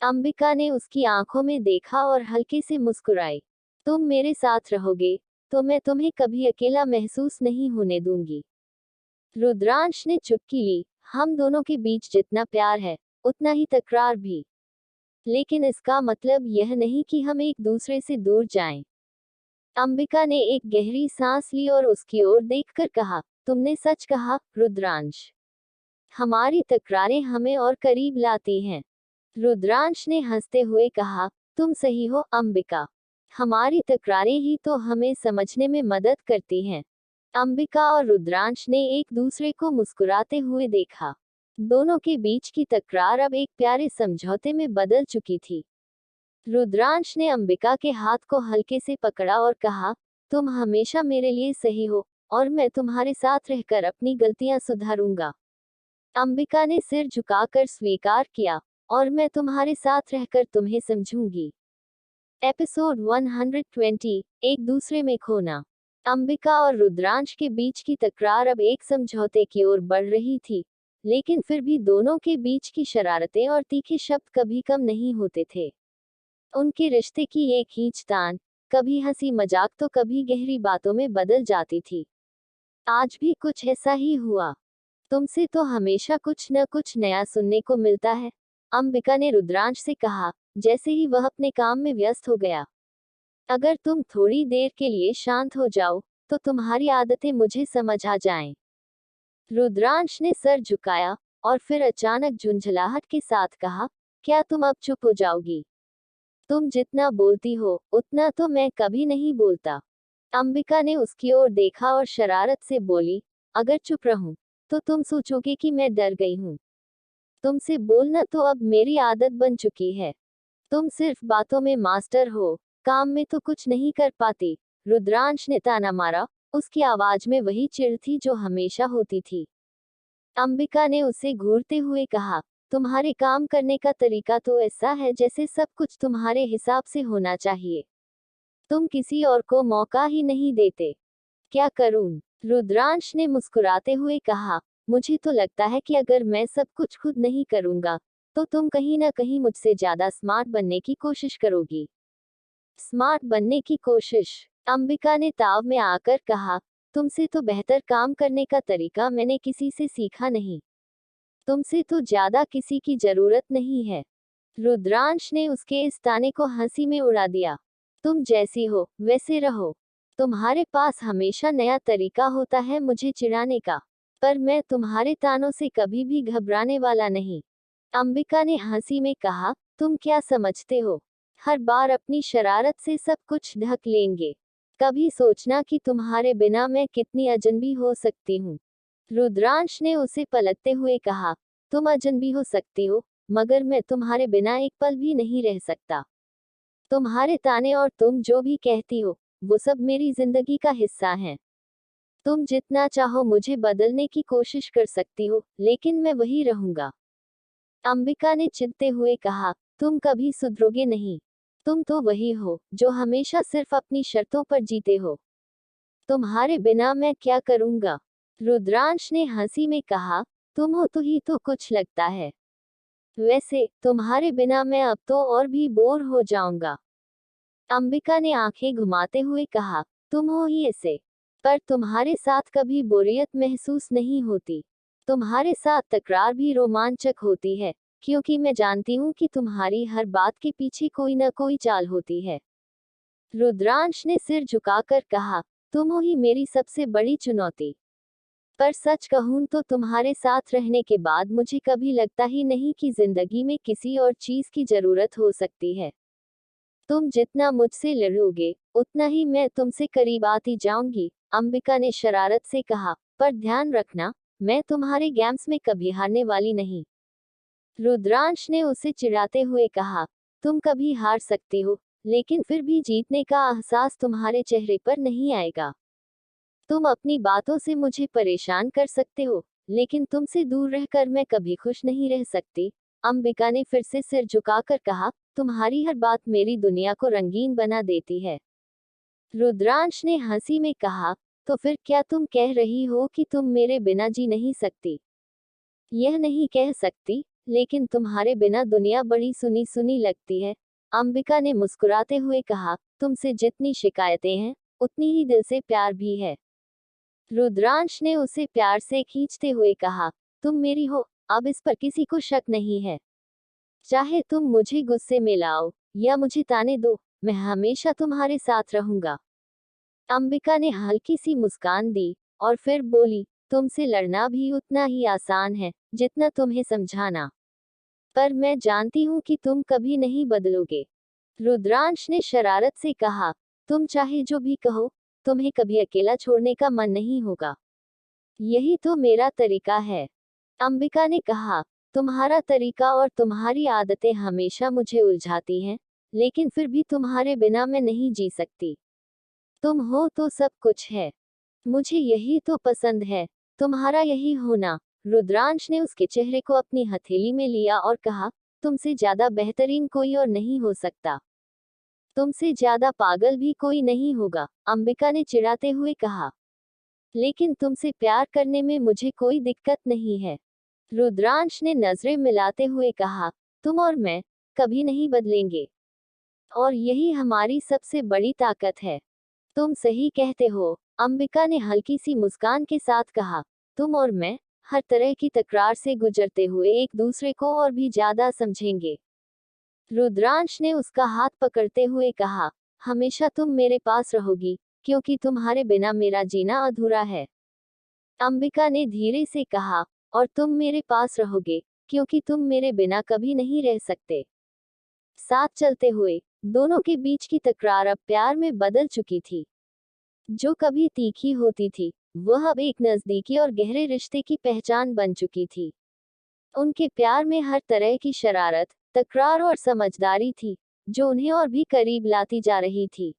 अंबिका ने उसकी आंखों में देखा और हल्के से मुस्कुराई। तुम मेरे साथ रहोगे, तो मैं तुम्हें कभी अकेला महसूस नहीं होने दूंगी। रुद्रांश ने चुटकी ली, हम दोनों के बीच जितना प्यार है, उतना ही तकरार भी। लेकिन इसका मतलब यह नहीं कि हम एक दूसरे से दूर जाएं। अंबिका ने एक गहरी सांस ली और उसकी ओर देखकर कहा, तुमने सच कहा, रुद्रांश। हमारी तकरारें हमें और करीब लाती हैं। रुद्रांश ने हंसते हुए कहा, तुम सही हो, अंबिका। हमारी तकरारें ही तो हमें समझने में मदद करती हैं। अंबिका और रुद्रांश ने एक दूसरे को मुस्कुराते हुए देखा। दोनों के बीच की तकरार अब एक प्यारे समझौते में बदल चुकी थी। रुद्रांश ने अंबिका के हाथ को हल्के से पकड़ा और कहा, तुम हमेशा मेरे लिए सही हो, और मैं तुम्हारे साथ रहकर अपनी गलतियां सुधारूंगा। अंबिका ने सिर झुकाकर स्वीकार किया, और मैं तुम्हारे साथ रहकर तुम्हें समझूंगी। एपिसोड 120, एक दूसरे में खोना। अंबिका और रुद्रांश के बीच की तकरार अब एक समझौते की ओर बढ़ रही थी, लेकिन फिर भी दोनों के बीच की शरारतें और तीखे शब्द कभी कम नहीं होते थे। उनके रिश्ते की ये खींचतान, कभी हंसी मजाक तो कभी गहरी बातों में बदल जाती थी। आज भी कुछ ऐसा ही हुआ। तुमसे तो हमेशा कुछ न कुछ नया सुनने को मिलता है, अंबिका ने रुद्रांश से कहा, जैसे ही वह अपने काम में व्यस्त हो गया। अगर तुम थोड़ी देर के लिए शांत हो जाओ, तो तुम्हारी आदतें मुझे समझ आ जाएं। रुद्रांश ने सर झुकाया, और फिर अचानक झुंझलाहट के साथ कहा, क्या तुम अब चुप हो जाओगी? तुम जितना बोलती हो, उतना तो मैं कभी नहीं बोलता। अंबिका ने उसकी ओर देखा और शरारत से बोली, अगर चुप रहूं, तो तुम सोचोगे कि मैं डर गई हूं। तुमसे बोलना तो अब मेरी आदत बन चुकी है। तुम सिर्फ बातों में मास्टर हो, काम में तो कुछ नहीं कर पाती। रुद्रांश ने ताना मारा, उसकी आवाज में वही चिढ़ थी जो हमेशा होती थी। अंबिका ने उसे घूरते हुए कहा, तुम्हारे काम करने का तरीका तो ऐसा है जैसे सब कुछ तुम्हारे हिसाब से होना चाहिए। तुम किसी और को मौका ही नहीं देते। क्या करूं? रुद्रांश ने मुस्कुराते हुए कहा, मुझे तो लगता है कि अगर मैं सब कुछ खुद नहीं करूंगा, तो तुम कहीं ना कहीं मुझसे ज्यादा स्मार्ट बनने की कोशिश करोगी। स्मार्ट बनने की कोशिश? अंबिका ने ताव में आकर कहा, तुमसे तो बेहतर काम करने का तरीका मैंने किसी से सीखा नहीं। तुमसे तो ज्यादा किसी की जरूरत नहीं है। रुद्रांश ने उसके इस ताने को हंसी में उड़ा दिया। तुम जैसी हो, वैसे रहो। तुम्हारे पास हमेशा नया तरीका होता है मुझे चिढ़ाने का, पर मैं तुम्हारे तानों से कभी भी घबराने वाला नहीं। अंबिका ने हंसी में कहा, तुम क्या समझते हो, हर बार अपनी शरारत से सब कुछ ढक लेंगे? कभी सोचना कि तुम्हारे बिना मैं कितनी अजनबी हो सकती हूँ? रुद्रांश ने उसे पलटते हुए कहा, तुम अजनबी हो सकती हो, मगर मैं तुम्हारे बिना एक पल भी नहीं रह सकता। तुम्हारे ताने और तुम जो भी कहती हो, वो सब मेरी जिंदगी का हिस्सा हैं। तुम जितना चाहो मुझे बदलने की कोशिश कर सकती हो, लेकिन मैं वही रहूंगा। अंबिका ने चिढ़ते हुए कहा, तुम कभी सुधरोगे नहीं। तुम तो वही हो, जो हमेशा सिर्फ अपनी शर्तों पर जीते हो। तुम्हारे बिना मैं क्या करूंगा? रुद्रांश ने हंसी में कहा, तुम हो तो ही तो कुछ लगता है। वैसे तुम्हारे बिना मैं अब तो और भी बोर हो जाऊंगा। अंबिका ने आंखें घुमाते हुए कहा, तुम हो ही ऐसे। पर तुम्हारे साथ कभी बोरियत महसूस नहीं होती। तुम्हारे साथ तकरार भी रोमांचक होती है, क्योंकि मैं जानती हूँ कि तुम्हारी हर बात के पीछे कोई न कोई चाल होती है। रुद्रांश ने सिर झुकाकर कहा, तुम हो ही मेरी सबसे बड़ी चुनौती। पर सच कहूं तो तुम्हारे साथ रहने के बाद मुझे कभी लगता ही नहीं कि जिंदगी में किसी और चीज की जरूरत हो सकती है। तुम जितना मुझसे लड़ोगे उतना ही मैं तुमसे करीब आती जाऊंगी, अंबिका ने शरारत से कहा। पर ध्यान रखना, मैं तुम्हारे गेम्स में कभी हारने वाली नहीं। रुद्रांश ने उसे चिढ़ाते हुए कहा। तुम कभी हार सकती हो, लेकिन फिर भी जीतने का एहसास तुम्हारे चेहरे पर नहीं आएगा। तुम अपनी बातों से मुझे परेशान कर सकते हो, लेकिन तुमसे दूर रहकर मैं कभी खुश नहीं रह सकती, अंबिका ने फिर से सिर झुकाकर कहा। तुम्हारी हर बात मेरी दुनिया को रंगीन बना देती है। रुद्रांश ने हंसी में कहा। तो फिर क्या तुम कह रही हो कि तुम मेरे बिना जी नहीं सकती? यह नहीं कह सकती, लेकिन तुम्हारे बिना दुनिया बड़ी सुनी सुनी लगती है, अंबिका ने मुस्कुराते हुए कहा। तुमसे जितनी शिकायतें हैं, उतनी ही दिल से प्यार भी है। रुद्रांश ने उसे प्यार से खींचते हुए कहा। तुम मेरी हो, अब इस पर किसी को शक नहीं है। चाहे तुम मुझे गुस्से में लाओ या मुझे ताने दो, मैं हमेशा तुम्हारे साथ रहूंगा। अंबिका ने हल्की सी मुस्कान दी और फिर बोली। तुमसे लड़ना भी उतना ही आसान है जितना तुम्हें समझाना। पर मैं जानती हूँ कि तुम कभी नहीं बदलोगे, रुद्रांश ने शरारत से कहा। तुम चाहे जो भी कहो, तुम्हें कभी अकेला छोड़ने का मन नहीं होगा। यही तो मेरा तरीका है, अंबिका ने कहा। तुम्हारा तरीका और तुम्हारी आदतें हमेशा मुझे उलझाती हैं, लेकिन फिर भी तुम्हारे बिना मैं नहीं जी सकती। तुम हो तो सब कुछ है, मुझे यही तो पसंद है, तुम्हारा यही होना। रुद्रांश ने उसके चेहरे को अपनी हथेली में लिया और कहा। तुमसे ज्यादा बेहतरीन कोई और नहीं हो सकता, तुमसे ज्यादा पागल भी कोई नहीं होगा, अंबिका ने चिढ़ाते हुए कहा। लेकिन तुमसे प्यार करने में मुझे कोई दिक्कत नहीं है, रुद्रांश ने नजरें मिलाते हुए कहा। तुम और मैं कभी नहीं बदलेंगे, और यही हमारी सबसे बड़ी ताकत है। तुम सही कहते हो, अंबिका ने हल्की सी मुस्कान के साथ कहा। तुम और मैं हर तरह की तकरार से गुजरते हुए एक दूसरे को और भी ज्यादा समझेंगे, रुद्रांश ने उसका हाथ पकड़ते हुए कहा। हमेशा तुम मेरे पास रहोगी, क्योंकि तुम्हारे बिना मेरा जीना अधूरा है, अंबिका ने धीरे से कहा। और तुम मेरे पास रहोगे, क्योंकि तुम मेरे बिना कभी नहीं रह सकते। साथ चलते हुए दोनों के बीच की तकरार अब प्यार में बदल चुकी थी। जो कभी तीखी होती थी, वह अब एक नजदीकी और गहरे रिश्ते की पहचान बन चुकी थी। उनके प्यार में हर तरह की शरारत, तकरार और समझदारी थी, जो उन्हें और भी करीब लाती जा रही थी।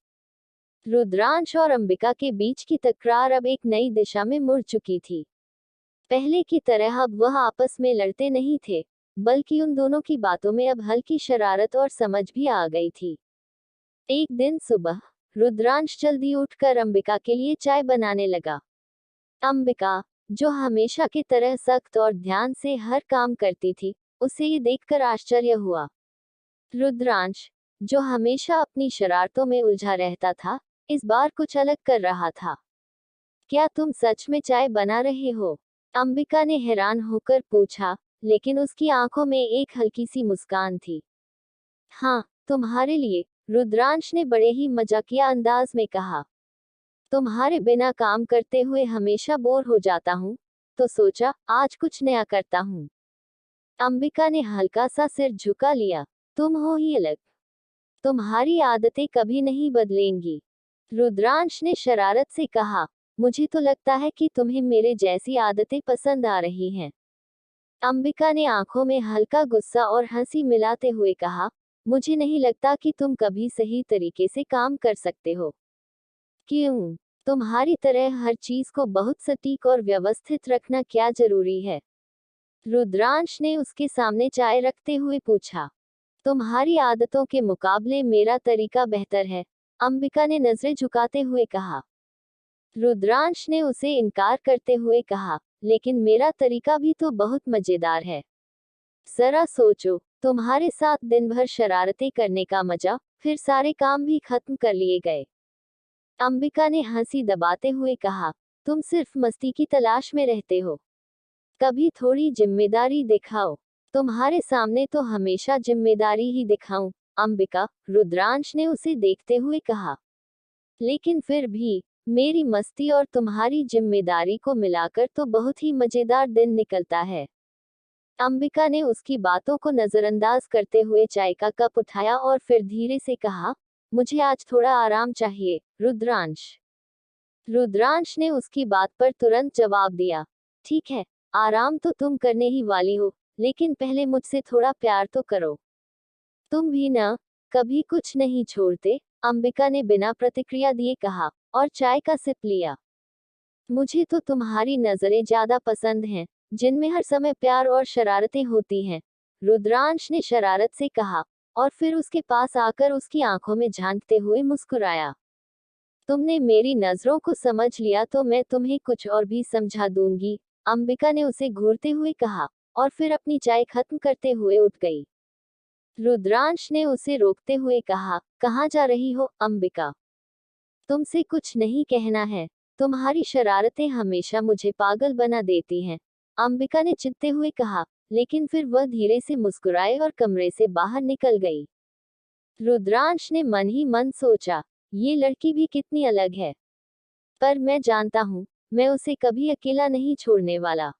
रुद्रांश और अंबिका के बीच की तकरार अब एक नई दिशा में मुड़ चुकी थी। पहले की तरह अब वह आपस में लड़ते नहीं थे, बल्कि उन दोनों की बातों में अब हल्की शरारत और समझ भी आ गई थी। एक दिन सुबह रुद्रांश जल्दी उठकर अंबिका के लिए चाय बनाने लगा। अंबिका, जो हमेशा की तरह सख्त और ध्यान से हर काम करती थी, उसे ये देखकर आश्चर्य हुआ। रुद्रांश, जो हमेशा अपनी शरारतों में उलझा रहता था, इस बार कुछ अलग कर रहा था। क्या तुम सच में चाय बना रहे हो? अंबिका ने हैरान होकर पूछा, लेकिन उसकी आंखों में एक हल्की सी मुस्कान थी। हाँ, तुम्हारे लिए, रुद्रांश ने बड़े ही मजाकिया अंदाज में कहा। तुम्हारे बिना काम करते हुए हमेशा बोर हो जाता हूँ, तो सोचा आज कुछ नया करता हूँ। अंबिका ने हल्का सा सिर झुका लिया। तुम हो ही अलग, तुम्हारी आदतें कभी नहीं बदलेंगी, रुद्रांश ने शरारत से कहा। मुझे तो लगता है कि तुम्हें मेरे जैसी आदतें पसंद आ रही हैं, अंबिका ने आंखों में हल्का गुस्सा और हंसी मिलाते हुए कहा। मुझे नहीं लगता कि तुम कभी सही तरीके से काम कर सकते हो। क्यों? तुम्हारी तरह हर चीज को बहुत सटीक और व्यवस्थित रखना क्या जरूरी है? रुद्रांश ने उसके सामने चाय रखते हुए पूछा। तुम्हारी आदतों के मुकाबले मेरा तरीका बेहतर है, अंबिका ने नजरें झुकाते हुए कहा। रुद्रांश ने उसे इनकार करते हुए कहा, लेकिन मेरा तरीका भी तो बहुत मजेदार है। जरा सोचो, तुम्हारे साथ दिन भर शरारतें करने का मजा, फिर सारे काम भी खत्म कर लिए गए। अंबिका ने हंसी दबाते हुए कहा। तुम सिर्फ मस्ती की तलाश में रहते हो, कभी थोड़ी जिम्मेदारी दिखाओ। तुम्हारे सामने तो हमेशा जिम्मेदारी ही दिखाऊं, अंबिका, रुद्रांश ने उसे देखते हुए कहा। लेकिन फिर भी मेरी मस्ती और तुम्हारी जिम्मेदारी को मिलाकर तो बहुत ही मजेदार दिन निकलता है। अंबिका ने उसकी बातों को नजरअंदाज करते हुए चाय का कप उठाया और फिर धीरे से कहा, मुझे आज थोड़ा आराम चाहिए, रुद्रांश। रुद्रांश ने उसकी बात पर तुरंत जवाब दिया, ठीक है, आराम तो तुम करने ही वाली हो, लेकिन पहले मुझसे थोड़ा प्यार तो करो। तुम भी ना, कभी कुछ नहीं छोड़ते, अंबिका ने बिना प्रतिक्रिया दिए कहा, और चाय का सिप लिया। मुझे तो तुम्हारी नजरें ज्यादा पसंद हैं, जिनमें हर समय प्यार और शरारतें होती हैं, रुद्रांश ने शरारत से कहा, और फिर उसके पास आकर उसकी आंखों में झांकते हुए मुस्कुराया। तुमने मेरी नजरों को समझ लिया तो मैं तुम्हें कुछ और भी समझा दूंगी, अंबिका ने उसे घूरते हुए कहा, और फिर अपनी चाय खत्म करते हुए उठ गई। रुद्रांश ने उसे रोकते हुए कहा, कहाँ जा रही हो, अंबिका? तुमसे कुछ नहीं कहना है। तुम्हारी शरारतें हमेशा मुझे पागल बना देती हैं, अंबिका ने चिढ़ते हुए कहा, लेकिन फिर वह धीरे से मुस्कुराए और कमरे से बाहर निकल गई। रुद्रांश ने मन ही मन सोचा, ये लड़की भी कितनी अलग है, पर मैं जानता हूँ, मैं उसे कभी अकेला नहीं छोड़ने वाला।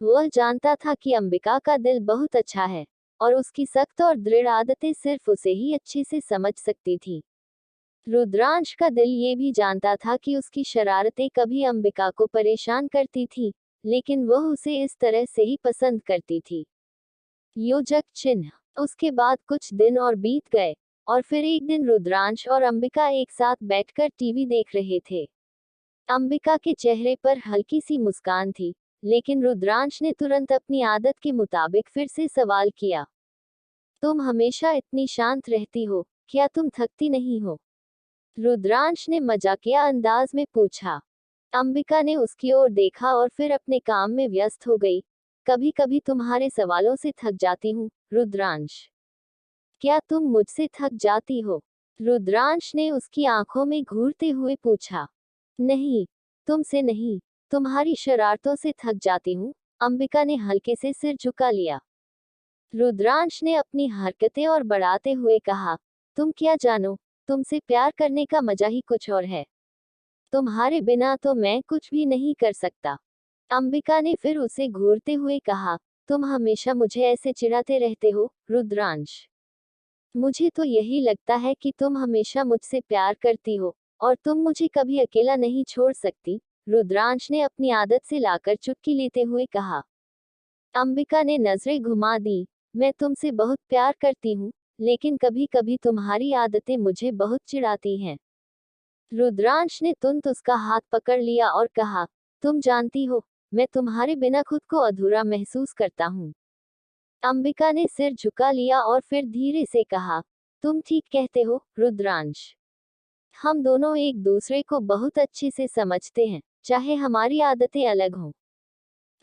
वह जानता था कि अंबिका का दिल बहुत अच्छा है, और उसकी सख्त और दृढ़ आदतें सिर्फ उसे ही अच्छे से समझ सकती थी। रुद्रांश का दिल ये भी जानता था कि उसकी शरारतें कभी अंबिका को परेशान करती थी, लेकिन वह उसे इस तरह से ही पसंद करती थी। योजक चिन्ह। उसके बाद कुछ दिन और बीत गए, और फिर एक दिन रुद्रांश और अंबिका एक साथ बैठकर टीवी देख रहे थे। अंबिका के चेहरे पर हल्की सी मुस्कान थी, लेकिन रुद्रांश ने तुरंत अपनी आदत के मुताबिक फिर से सवाल किया, तुम हमेशा इतनी शांत रहती हो, क्या तुम थकती नहीं हो? रुद्रांश ने मजाकिया अंदाज में पूछा। अंबिका ने उसकी ओर देखा और फिर अपने काम में व्यस्त हो गई। कभी कभी तुम्हारे सवालों से थक जाती हूँ, रुद्रांश। क्या तुम मुझसे थक जाती हो? रुद्रांश ने उसकी आंखों में घूरते हुए पूछा। नहीं, तुमसे नहीं, तुम्हारी शरारतों से थक जाती हूँ, अंबिका ने हल्के से सिर झुका लिया। रुद्रांश ने अपनी हरकतें और बढ़ाते हुए कहा, तुम क्या जानो, तुमसे प्यार करने का मजा ही कुछ और है। तुम्हारे बिना तो मैं कुछ भी नहीं कर सकता। अंबिका ने फिर उसे घूरते हुए कहा, तुम हमेशा मुझे ऐसे चिढ़ाते रहते हो, रुद्रांश। मुझे तो यही लगता है कि तुम हमेशा मुझसे प्यार करती हो, और तुम मुझे कभी अकेला नहीं छोड़ सकती, रुद्रांश ने अपनी आदत से लाकर चुटकी लेते हुए कहा। अंबिका ने नजरें घुमा दी, मैं तुमसे बहुत प्यार करती हूँ, लेकिन कभी कभी तुम्हारी आदतें मुझे बहुत चिढ़ाती हैं। रुद्रांश ने तुरंत उसका हाथ पकड़ लिया और कहा, तुम जानती हो, मैं तुम्हारे बिना खुद को अधूरा महसूस करता हूँ। अंबिका ने सिर झुका लिया और फिर धीरे से कहा, तुम ठीक कहते हो, रुद्रांश। हम दोनों एक दूसरे को बहुत अच्छे से समझते हैं, चाहे हमारी आदतें अलग हों।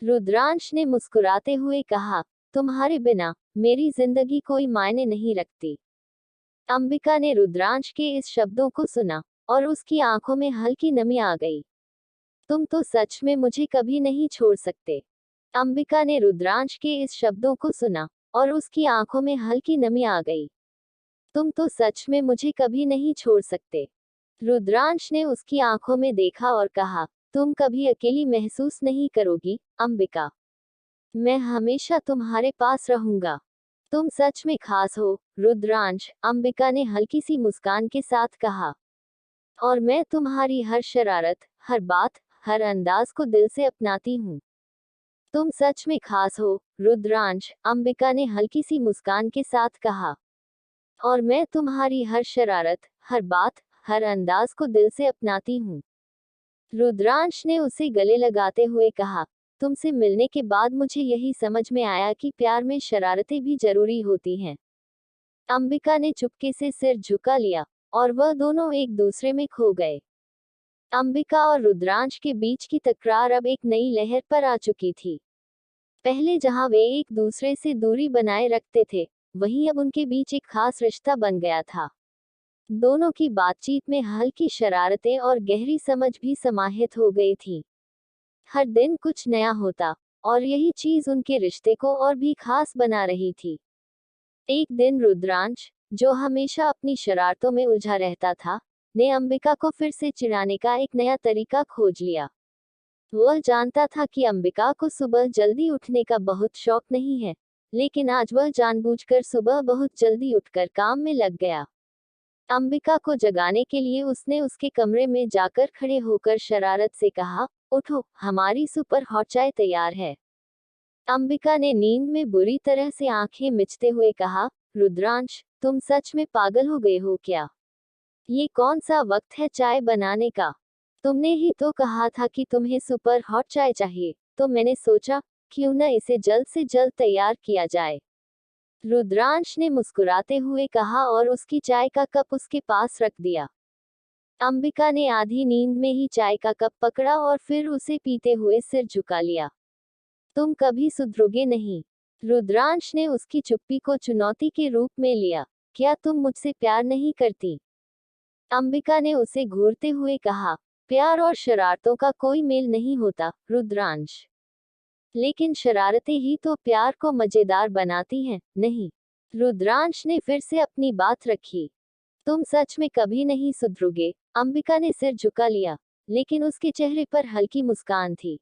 रुद्रांश ने मुस्कुराते हुए कहा, तुम्हारे बिना मेरी जिंदगी कोई मायने नहीं रखती। अंबिका ने रुद्रांश के इस शब्दों को सुना, और उसकी आंखों में हल्की नमी आ गई। तुम तो सच में मुझे कभी नहीं छोड़ सकते। अंबिका ने रुद्रांश के इस शब्दों को सुना, और उसकी आंखों में हल्की नमी आ गई। तुम तो सच में मुझे कभी नहीं छोड़ सकते। रुद्रांश ने उसकी आंखों में देखा और कहा, तुम कभी अकेली महसूस नहीं करोगी, अंबिका। मैं हमेशा तुम्हारे पास रहूंगा। तुम सच में खास हो, रुद्रांश, अंबिका ने हल्की सी मुस्कान के साथ कहा। और मैं तुम्हारी हर शरारत, हर बात, हर अंदाज को दिल से अपनाती हूँ। तुम सच में खास हो, रुद्रांश, अंबिका ने हल्की सी मुस्कान के साथ कहा। और मैं तुम्हारी हर शरारत, हर बात, हर अंदाज को दिल से अपनाती हूँ। रुद्रांश ने उसे गले लगाते हुए कहा, तुमसे मिलने के बाद मुझे यही समझ में आया कि प्यार में शरारतें भी जरूरी होती हैं। अंबिका ने चुपके से सिर झुका लिया, और वह दोनों एक दूसरे में खो गए। अंबिका और रुद्रांश के बीच की तकरार अब एक नई लहर पर आ चुकी थी। पहले जहां वे एक दूसरे से दूरी बनाए रखते थे, वहीं अब उनके बीच एक खास रिश्ता बन गया था। दोनों की बातचीत में हल्की शरारतें और गहरी समझ भी समाहित हो गई थी। हर दिन कुछ नया होता, और यही चीज उनके रिश्ते को और भी खास बना रही थी। एक दिन रुद्रांश, जो हमेशा अपनी शरारतों में उलझा रहता था, ने अंबिका को फिर से चिढ़ाने का एक नया तरीका खोज लिया। वह जानता था कि अंबिका को सुबह जल्दी उठने का बहुत शौक नहीं है, लेकिन आज वह जानबूझकर सुबह बहुत जल्दी उठकर काम में लग गया। अंबिका को जगाने के लिए उसने उसके कमरे में जाकर खड़े होकर शरारत से कहा, उठो, हमारी सुपर हॉट चाय तैयार है। अंबिका ने नींद में बुरी तरह से आंखें मिचते हुए कहा, रुद्रांश, तुम सच में पागल हो गए हो क्या? ये कौन सा वक्त है चाय बनाने का? तुमने ही तो कहा था कि तुम्हें सुपर हॉट चाय चाहिए, तो मैंने सोचा क्यों न इसे जल्द से जल्द तैयार किया जाए। रुद्रांश ने मुस्कुराते हुए कहा और उसकी चाय का कप उसके पास रख दिया। अंबिका ने आधी नींद में ही चाय का कप पकड़ा और फिर उसे पीते हुए सिर झुका लिया। तुम कभी सुधरोगे नहीं। रुद्रांश ने उसकी चुप्पी को चुनौती के रूप में लिया। क्या तुम मुझसे प्यार नहीं करती? अंबिका ने उसे घूरते हुए कहा, प्यार और शरारतों का कोई मेल नहीं होता, रुद्रांश। लेकिन शरारतें ही तो प्यार को मजेदार बनाती हैं, नहीं? रुद्रांश ने फिर से अपनी बात रखी। तुम सच में कभी नहीं सुधरोगे। अंबिका ने सिर झुका लिया, लेकिन उसके चेहरे पर हल्की मुस्कान थी।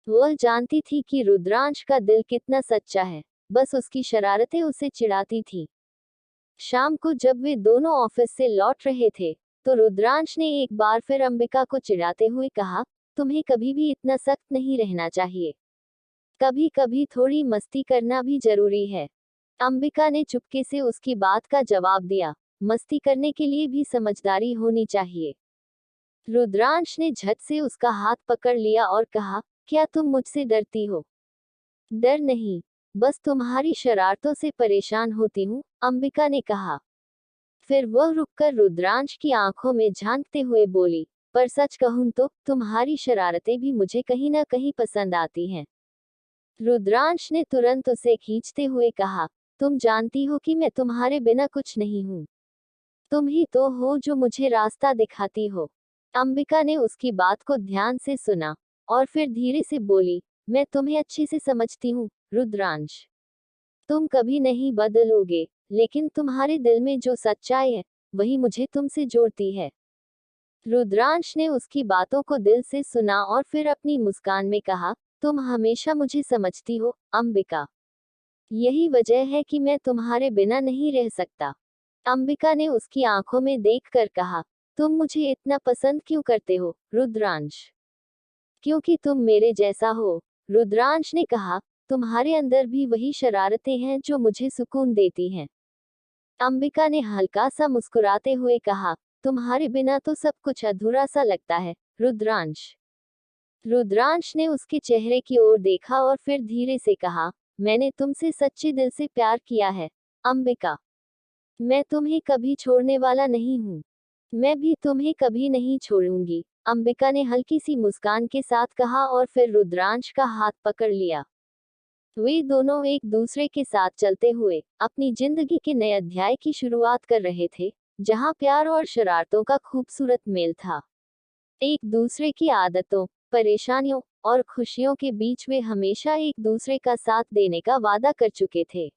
वह जानती थी कि रुद्रांश का दिल कितना सच्चा है, बस उसकी शरारतें उसे चिढ़ाती थी। शाम को जब वे दोनों ऑफिस से लौट रहे थे, तो रुद्रांश ने एक बार फिर अंबिका को चिढ़ाते हुए कहा, तुम्हें कभी भी इतना सख्त नहीं रहना चाहिए। कभी कभी थोड़ी मस्ती करना भी जरूरी है। अंबिका ने चुपके से उसकी बात का जवाब दिया, मस्ती करने के लिए भी समझदारी होनी चाहिए। रुद्रांश ने झट से उसका हाथ पकड़ लिया और कहा, क्या तुम मुझसे डरती हो? डर नहीं, बस तुम्हारी शरारतों से परेशान होती हूँ, अंबिका ने कहा। फिर वह रुककर रुद्रांश की आंखों में झांकते हुए बोली, पर सच कहूं तो तुम्हारी शरारतें भी मुझे कहीं ना कहीं पसंद आती हैं। रुद्रांश ने तुरंत उसे खींचते हुए कहा, तुम जानती हो कि मैं तुम्हारे बिना कुछ नहीं हूँ। तुम ही तो हो जो मुझे रास्ता दिखाती हो। अंबिका ने उसकी बात को ध्यान से सुना और फिर धीरे से बोली, मैं तुम्हें अच्छे से समझती हूँ, रुद्रांश। तुम कभी नहीं बदलोगे, लेकिन तुम्हारे दिल में जो सच्चाई है, वही मुझे तुमसे जोड़ती है। रुद्रांश ने उसकी बातों को दिल से सुना और फिर अपनी मुस्कान में कहा, तुम हमेशा मुझे समझती हो, अंबिका। यही वजह है कि मैं तुम्हारे बिना नहीं रह सकता। अंबिका ने उसकी आंखों में देखकर कहा, तुम मुझे इतना पसंद क्यों करते हो, रुद्रांश? क्योंकि तुम मेरे जैसा हो, रुद्रांश ने कहा। तुम्हारे अंदर भी वही शरारतें हैं जो मुझे सुकून देती हैं। अंबिका ने हल्का सा मुस्कुराते हुए कहा, तुम्हारे बिना तो सब कुछ अधूरा सा लगता है, रुद्रांश। रुद्रांश ने उसके चेहरे की ओर देखा और फिर धीरे से कहा, मैंने तुमसे सच्चे दिल से प्यार किया है, अंबिका। मैं तुम्हें कभी छोड़ने वाला नहीं हूँ। मैं भी तुम्हें कभी नहीं छोड़ूंगी, अंबिका ने हल्की सी मुस्कान के साथ कहा और फिर रुद्रांश का हाथ पकड़ लिया। वे दोनों एक दूसरे के साथ चलते हुए अपनी जिंदगी के नए अध्याय की शुरुआत कर रहे थे, जहां प्यार और शरारतों का खूबसूरत मेल था। एक दूसरे की आदतों, परेशानियों और खुशियों के बीच वे हमेशा एक दूसरे का साथ देने का वादा कर चुके थे।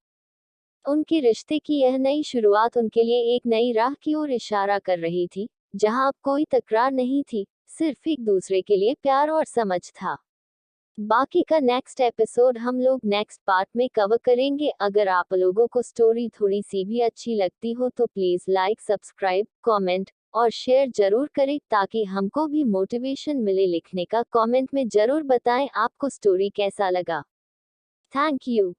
उनके रिश्ते की यह नई शुरुआत उनके लिए एक नई राह की ओर इशारा कर रही थी, जहां अब कोई तकरार नहीं थी, सिर्फ एक दूसरे के लिए प्यार और समझ था। बाकी का नेक्स्ट एपिसोड हम लोग नेक्स्ट पार्ट में कवर करेंगे। अगर आप लोगों को स्टोरी थोड़ी सी भी अच्छी लगती हो तो प्लीज लाइक, सब्सक्राइब, कमेंट और शेयर जरूर करें, ताकि हमको भी मोटिवेशन मिले लिखने का। कमेंट में जरूर बताएं आपको स्टोरी कैसा लगा। Thank you.